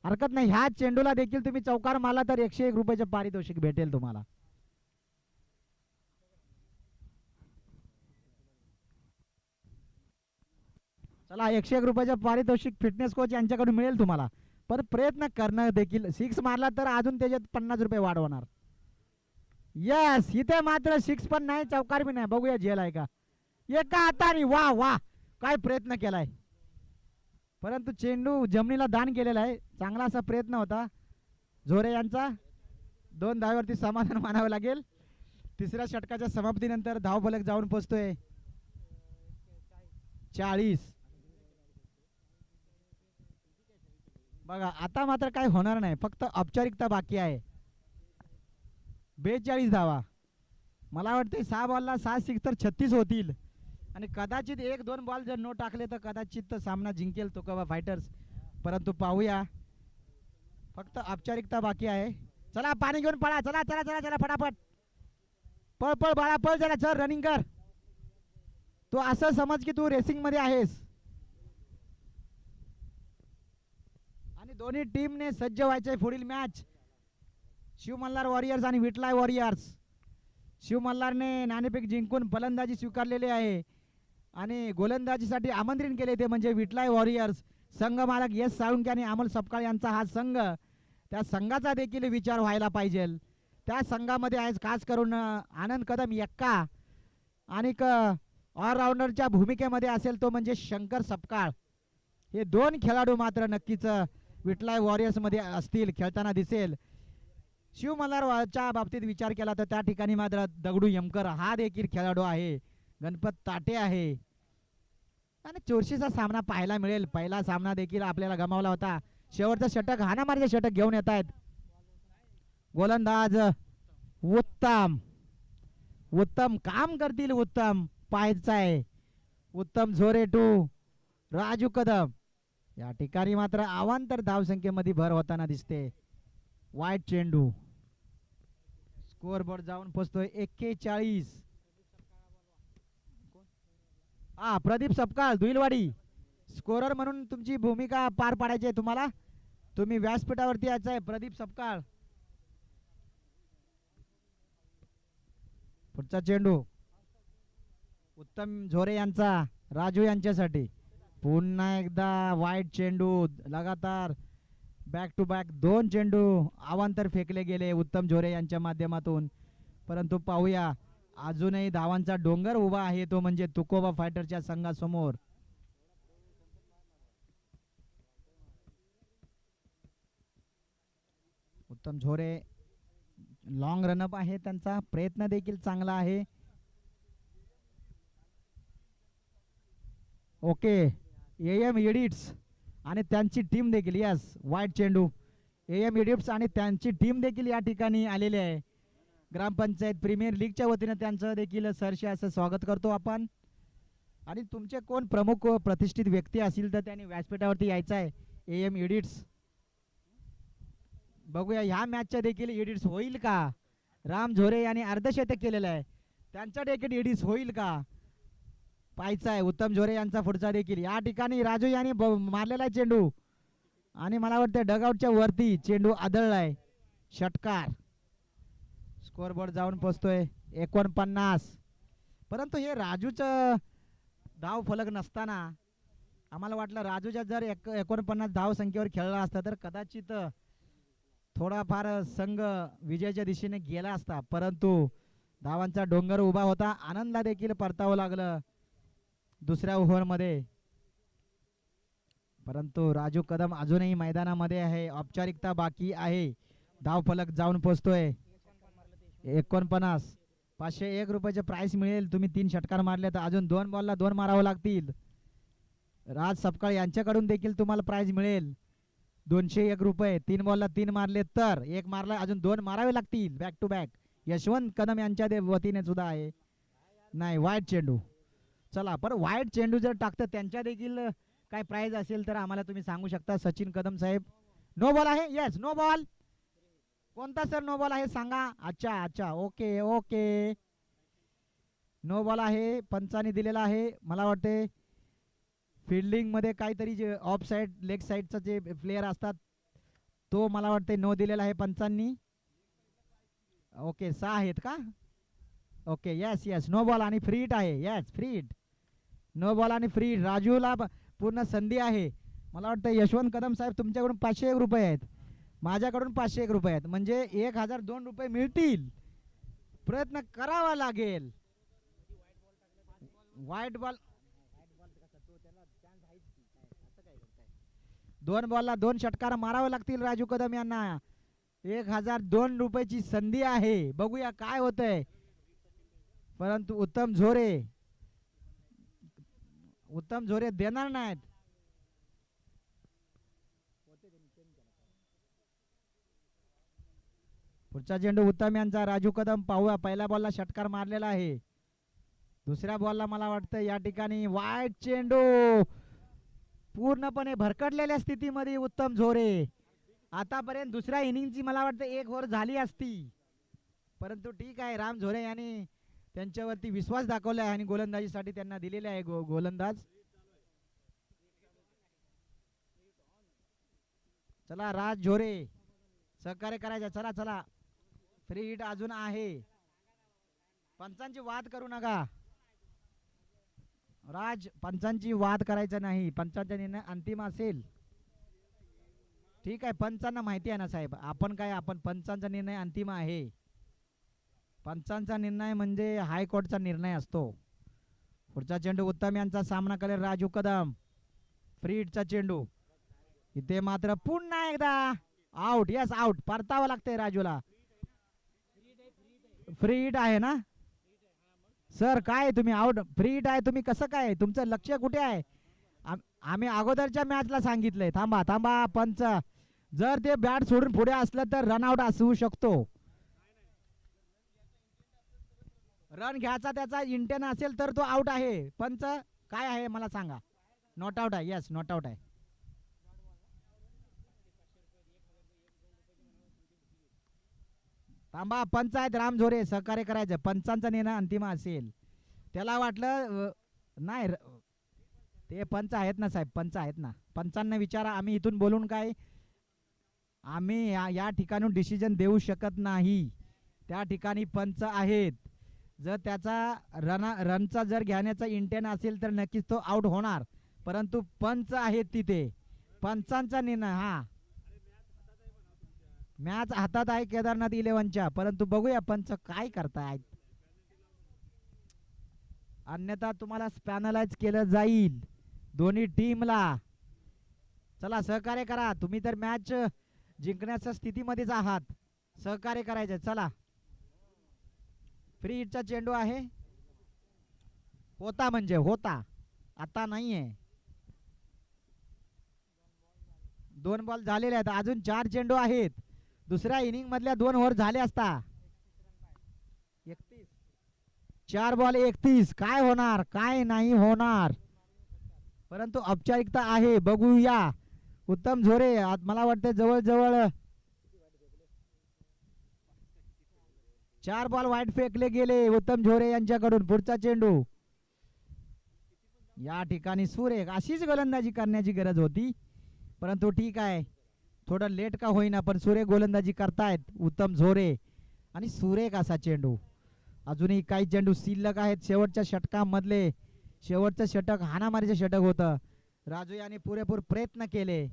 हरकत नाही. ह्या चेंडूला देखील तुम्ही चौकार मारला तर 101 रुपयाचे पारितोषिक भेटेल तुम्हाला. चला 101 रुपयाचे पारितोषिक फिटनेस कोच यांच्याकडून मिळेल तुम्हाला, पण प्रयत्न करणं देखील. 6 मारला तर अजून त्याच्यात 50 रुपये वाढ होणार. यस, इथे मात्र 6 पण नाही, चौकार बी नाही. बघूया झेल आहे का एका हाताने. वा वा, काय प्रयत्न केलाय, परंतु चेंडू जमिनीला दान केलेला आहे. चांगला असा प्रयत्न होता झोरे यांचा. 2 धावेवरती समाधान मानावं लागेल. तिसऱ्या षटकाच्या समाप्तीनंतर धावफलक जाऊन पोहोचतोय 40. बघा आता मात्र काय होणार नाही, फक्त औपचारिकता बाकी आहे. 42 धावा. मला वाटते 6 बॉलला 6 सिक्स तर 36 होतील, आणि कदाचित 1-2 बॉल जर नो टाकले तर कदाचित सामना जिंकेल तुकोबा फायटर्स. परंतु पाहूया, फक्त औपचारिकता बाकी आहे. चला पाणी घेऊन पळा, चला चला चला चला फटाफट. पळ पळ बाळा पळ, जरा चल रनिंग कर. तू असं समज की तू रेसिंग मध्ये आहेस. आणि दोन्ही टीमने सज्ज व्हायचे पुढील मॅच. शिव मल्हार वॉरियर्स आणि विटलाय वॉरियर्स. शिव मल्हारने नाणेफेक जिंकून फलंदाजी स्वीकारलेली आहे आणि गोलंदाजीसाठी आमंत्रित केले ते म्हणजे विटलाय वॉरियर्स. संघ मालक यश साळुंके आणि अमोल सपकाळ यांचा हा संघ, त्या संघाचा देखील विचार व्हायला पाहिजे. त्या संघामध्ये आज खास करून आनंद कदम एक्का आणि ऑलराऊंडरच्या भूमिकेमध्ये असेल तो म्हणजे शंकर सपकाळ. हे 2 खेळाडू मात्र नक्कीच विटलाय वॉरियर्स मध्ये असतील, खेळताना दिसेल. शिव मल्हारच्या बाबतीत विचार केला तर त्या ठिकाणी मात्र दगडू यमकर हा देखील खेळाडू आहे. गणपत ताटे आहे आणि चोरशीचा सामना पाहायला मिळेल. पहिला सामना देखील आपल्याला गमावला होता. शेवटचं षटक हाणामारीचे षटक घेऊन येत आहेत गोलंदाज उत्तम. उत्तम काम करतील, उत्तम पाहायचं आहे. उत्तम झोरे टू राजू कदम. या ठिकाणी मात्र अवांतर धावसंख्येमध्ये भर होताना दिसते. वाईट चेंडू. स्कोर बोर्ड जाऊन पोचतोय 41. हा प्रदीप सपकाळ दुईलवाडी स्कोरर म्हणून तुमची भूमिका पार पाडायची आहे तुम्हाला. तुम्ही व्यासपीठावरती यायचं आहे प्रदीप सपकाळ. पुढचा चेंडू उत्तम झोरे यांचा राजू यांच्यासाठी. पुन्हा एकदा वाईट चेंडू लगातार बॅक टू बॅक 2 चेंडू अवांतर फेकले गेले उत्तम झोरे यांच्या माध्यमातून. परंतु पाहूया अजूनही धावांचा डोंगर उभा आहे तो म्हणजे तुकोबा फायटरच्या संघासमोर. उत्तम झोरे लॉंग रनअप आहे त्यांचा प्रयत्न देखील चांगला आहे. ओके एम एडिट्स आणि त्यांची टीम देखील यस वाईट चेंडू एम एडिट्स आणि त्यांची टीम देखील या ठिकाणी आलेली आहे. ग्रामपंचायत प्रीमियर लीगच्या वतीने त्यांचं देखील सरसे असं स्वागत करतो आपण. आणि तुमचे कोण प्रमुख प्रतिष्ठित व्यक्ती असतील तर त्यांनी व्यासपीठावरती यायचं आहे एम एडिट्स. बघूया ह्या मॅचच्या देखील एडिट्स होईल का. राम झोरे यांनी अर्धशतक केलेलं आहे त्यांचा देखील एडिट्स होईल का पाहायचा आहे. उत्तम झोरे यांचा पुढचा देखील या ठिकाणी राजू यांनी मारलेला आहे चेंडू आणि मला वाटतं डगआउटच्या वरती चेंडू आदळलाय. षटकार स्कोरबोर्ड जाऊन पोचतोय 49. परंतु हे राजूचं धाव फलक नसताना आम्हाला वाटलं राजूच्या जर 49 धाव संख्येवर खेळला असता तर कदाचित थोडाफार संघ विजयाच्या दिशेने गेला असता. परंतु धावांचा डोंगर उभा होता. आनंदला देखील परतावं लागलं दुसऱ्या ओव्हरमध्ये. परंतु राजू कदम अजूनही मैदानामध्ये आहे. औपचारिकता बाकी आहे. धाव फलक जाऊन पोचतोय 49. 501 रुपयाचे प्राइस मिळेल. तुम्ही 3 षटकार मारले तर अजून 2 बॉलला 2 मारावं लागतील. राज सपकाळ यांच्याकडून देखील तुम्हाला प्राइस मिळेल 201 रुपये. 3 बॉलला 3 मारले तर 1 मारला अजून 2 मारावे लागतील back to back. Yashwant Kadam यांच्या वतीने सुद्धा आहे. नाही वाईट चेंडू. चला पण वाईट चेंडू जर टाकतं त्यांच्या देखील काय प्राइज असेल तर आम्हाला तुम्ही सांगू शकता. सचिन कदम साहेब नो बॉल आहे. Yes no ball. कोणता सर नो बॉल आहे सांगा. अच्छा अच्छा ओके ओके नो बॉल आहे पंचाने दिलेला आहे. मला वाटते फिल्डिंग मध्ये काहीतरी जे ऑफ साइड लेग साइडचा जे प्लेयर असतात तो मला वाटते नो दिलेला आहे पंचांनी. ओके 6 आहेत का. Okay yes yes no ball आणि फ्री हिट आहे. Yes free hit no ball आणि फ्री हिट. राजूला पूर्ण संधी आहे. मला वाटतं यशवंत कदम साहेब तुमच्याकडून 501 रुपये आहेत माझ्याकडून 501 रुपये आहेत म्हणजे 1002 रुपये मिळतील. प्रयत्न करावा लागेल. व्हाईट बॉल 2 बॉलला 2 षटकार मारावे लागतील राजू कदम यांना. 1002 रुपयाची संधी आहे. बघूया काय होतंय. परंतु उत्तम झोरे देणार नाहीत. पुढचा चेंडू उत्तम यांचा. राजू कदम पाहूया पहिल्या बॉलला षटकार मारलेला आहे. दुसऱ्या बॉलला मला वाटतं या ठिकाणी वाईट चेंडू. पूर्णपणे भरकटलेल्या स्थितीमध्ये उत्तम झोरे. आतापर्यंत दुसऱ्या इनिंगची मला वाटतं 1 ओव्हर झाली असती. परंतु ठीक आहे राम झोरे यांनी त्यांच्यावरती विश्वास दाखवला आहे आणि गोलंदाजीसाठी त्यांना दिलेले आहे गोलंदाज. चला राज झोरे सहकार्य करायचं. चला चला फ्री हिट अजून आहे. पंचांची वाद करू नका राज. पंचांची वाद करायचा नाही. पंचांचा निर्णय अंतिम असेल. ठीक आहे पंचांना माहिती आहे ना साहेब. आपण पंचांचा निर्णय अंतिम आहे. पंचांचा निर्णय म्हणजे हायकोर्टचा निर्णय असतो. पुढचा चेंडू उत्तम यांचा सामना करेल राजू कदम. फ्री हिटचा चेंडू इथे मात्र पुन्हा एकदा आउट. Yes out. परतावं लागतंय राजूला. फ्री हिट आहे ना सर. काय तुम्ही आउट फ्री हिट आहे. तुम्ही कसं काय तुमचं लक्ष कुठे आहे. आम्ही अगोदरच्या मॅचला सांगितलंय. थांबा थांबा पंच. जर ते बॅट सोडून पुढे असलं तर रनआउट असू शकतो. रन घ्यायचा त्याचा इंटेन असेल तर तो आउट आहे. पंच काय आहे मला सांगा. नॉट आउट आहे. यस नॉट आउट आहे. थांबा पंच आहेत राम झोरे सहकार्य करायचं. पंचांचा निर्णय अंतिम असेल. त्याला वाटलं नाही ते पंच आहेत ना साहेब, पंच आहेत ना, पंचांना विचारा. आम्ही इथून बोलून काय, आम्ही या ठिकाणून डिसिजन देऊ शकत नाही. त्या ठिकाणी पंच आहेत. जर त्याचा रनचा जर घेण्याचा इंटेन असेल तर नक्कीच तो आउट होणार, परंतु पंच आहेत तिथे, पंचांचा निर्णय. हा, मॅच हातात आहे केदारनाथ 11च्या, परंतु बघूया पंच काय करतायत. अन्यथा तुम्हाला स्पॅनलाइज केलं जाईल दोन्ही टीमला. चला सहकार्य करा, तुम्ही तर मॅच जिंकण्याच्या स्थितीमध्येच आहात, सहकार्य करायचं. चला, फ्री हिटचा चेंडू आहे. होता म्हणजे होता, आता नाहीये. 2 बॉल झालेले आहेत, अजून 4 चेंडू आहेत. दुसऱ्या इनिंग मधल्या 2 ओव्हर झाले असता. 31 4 बॉल 31, काय होणार काय नाही होणार, परंतु औपचारिकता आहे. बघूया उत्तम झोरे, मला वाटतं जवळजवळ 4 बॉल वाईट फेकले गेले उत्तम झोरे यांच्याकडून. पुढचा चेंडू या ठिकाणी सुरेख, अशीच गोलंदाजी करण्याची गरज होती, परंतु ठीक आहे, थोडं लेट का होईना पण सुरेख गोलंदाजी करतायत उत्तम झोरे. आणि सुरेख असा चेंडू. अजूनही काही चेंडू शिल्लक आहेत. शेवटच्या षटकामधले शेवटचं षटक हाणामारीचे षटक होतं. राजू यांनी पुरेपूर प्रयत्न केले.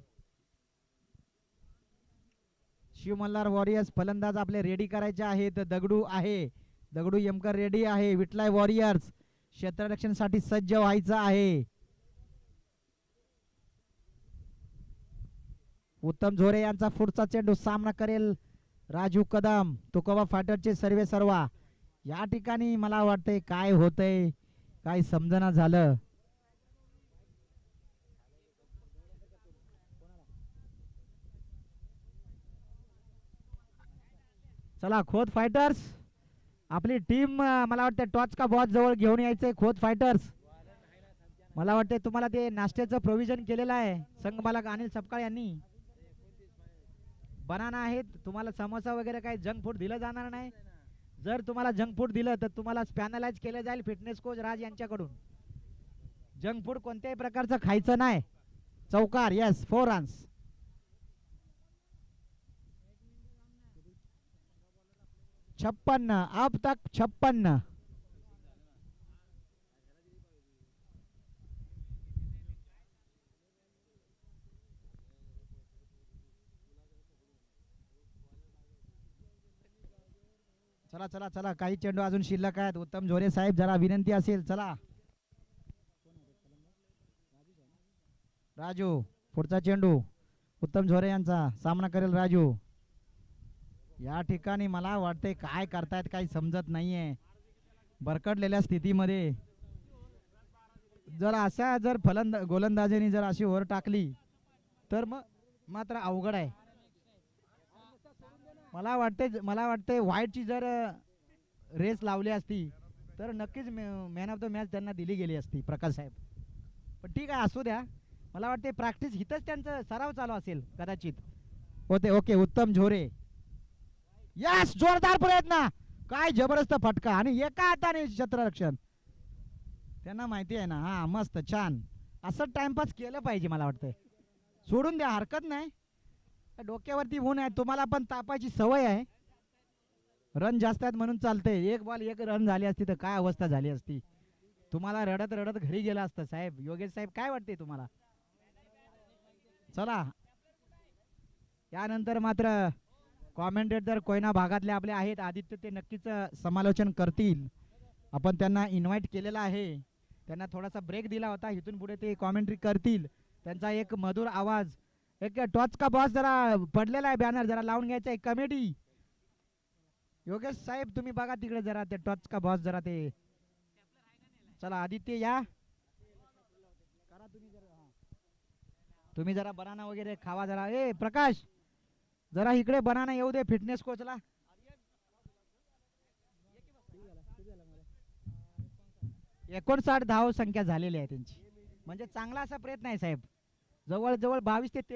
शिव मल्हार वॉरियर्स फलंदाज आपले रेडी करायचे आहेत. दगडू आहे, दगडू यमकर रेडी आहे. विटलाय वॉरियर्स क्षेत्ररक्षणासाठी सज्ज व्हायचं आहे. उत्तम झोरे यांचा पुढचा चेंडू सामना करेल राजू कदम, तुकोबा फायटरचे सर्वे सर्वा. या ठिकाणी मला वाटतंय काय होतंय काय समजना झालं. चला खोत फायटर्स, आपली टीम मला वाटतं टॉच का बॉस जवळ घेऊन यायचंय. खोत फायटर्स, मला वाटतंय तुम्हाला ते नाश्त्याचं प्रोव्हिजन केलेलं आहे संघमालक अनिल सपकाळ यांनी. बनाना आहेत, तुम्हाला समोसा वगैरे काही जंक फूड दिलं जाणार नाही. जर तुम्हाला जंक फूड दिलं तर तुम्हाला स्पॅनलाइज केलं जाईल फिटनेस कोच राज यांच्याकडून. जंक फूड कोणत्याही प्रकारचं खायचं नाही. चौकार, यस 4 रन्स. छप्पन्न, अब तक 56. चला चला चला, काही चेंडू अजून शिल्लक आहेत. उत्तम झोरे साहेब जरा विनंती असेल. चला राजू, पुढचा चेंडू उत्तम झोरे यांचा, सामना करेल राजू. या ठिकाणी मला वाटतंय काय करतायत काही समजत नाहीये. भरकटलेल्या स्थितीमध्ये जर गोलंदाजीने जर अशी ओव्हर टाकली तर मग मात्र अवघड आहे. मला वाटते व्हाईटची जर रेस लावली असती तर नक्कीच मॅन ऑफ द मॅच त्यांना दिली गेली असती प्रकाश साहेब. पण ठीक आहे, असू द्या. मला वाटते प्रॅक्टिस हिथंच त्यांचा सराव चालू असेल कदाचित. होते ओके. उत्तम झोरे, यस, जोरदार प्रयत्न, काय जबरदस्त फटका आणि एका हाताने क्षेत्ररक्षण. त्यांना माहिती आहे ना. हा मस्त छान, असं टाइमपास केलं पाहिजे. मला वाटतंय सोडून द्या, हरकत नाही. डोक्यावरती ऊन आहे, तुम्हाला पण तापायची सवय आहे. रन जास्त आहेत म्हणून चालते. 1 बॉल 1 रन झाली असती तर काय अवस्था झाली असती. तुम्हाला रडत रडत घरी गेला असतं साहेब. योगेश साहेब काय वाटते तुम्हाला. चला, यानंतर मात्र कॉमेंटेटर कोयना भागातले आपले आहेत आदित्य, ते नक्कीच समालोचन करतील. आपण त्यांना इन्व्हाइट केलेलं आहे. त्यांना थोडासा ब्रेक दिला होता, इथून पुढे ते कॉमेंट्री करतील. त्यांचा एक मधुर आवाज. एक टॉच का बॉस जरा पडलेला आहे बॅनर, जरा लावून घ्यायचा आहे कमिटी. योगेश साहेब तुम्ही बघा तिकडे जरा ते टॉच का बॉस जरा ते. चला आदित्य या, करा तुम्ही जरा बनाना वगैरे खावा जरा. ए प्रकाश, जरा इकडे बनाना येऊ दे फिटनेस कोचला. 59 धाव संख्या झालेली आहे त्यांची, म्हणजे चांगला असा प्रयत्न आहे साहेब. जवळजवळ 22 ते 23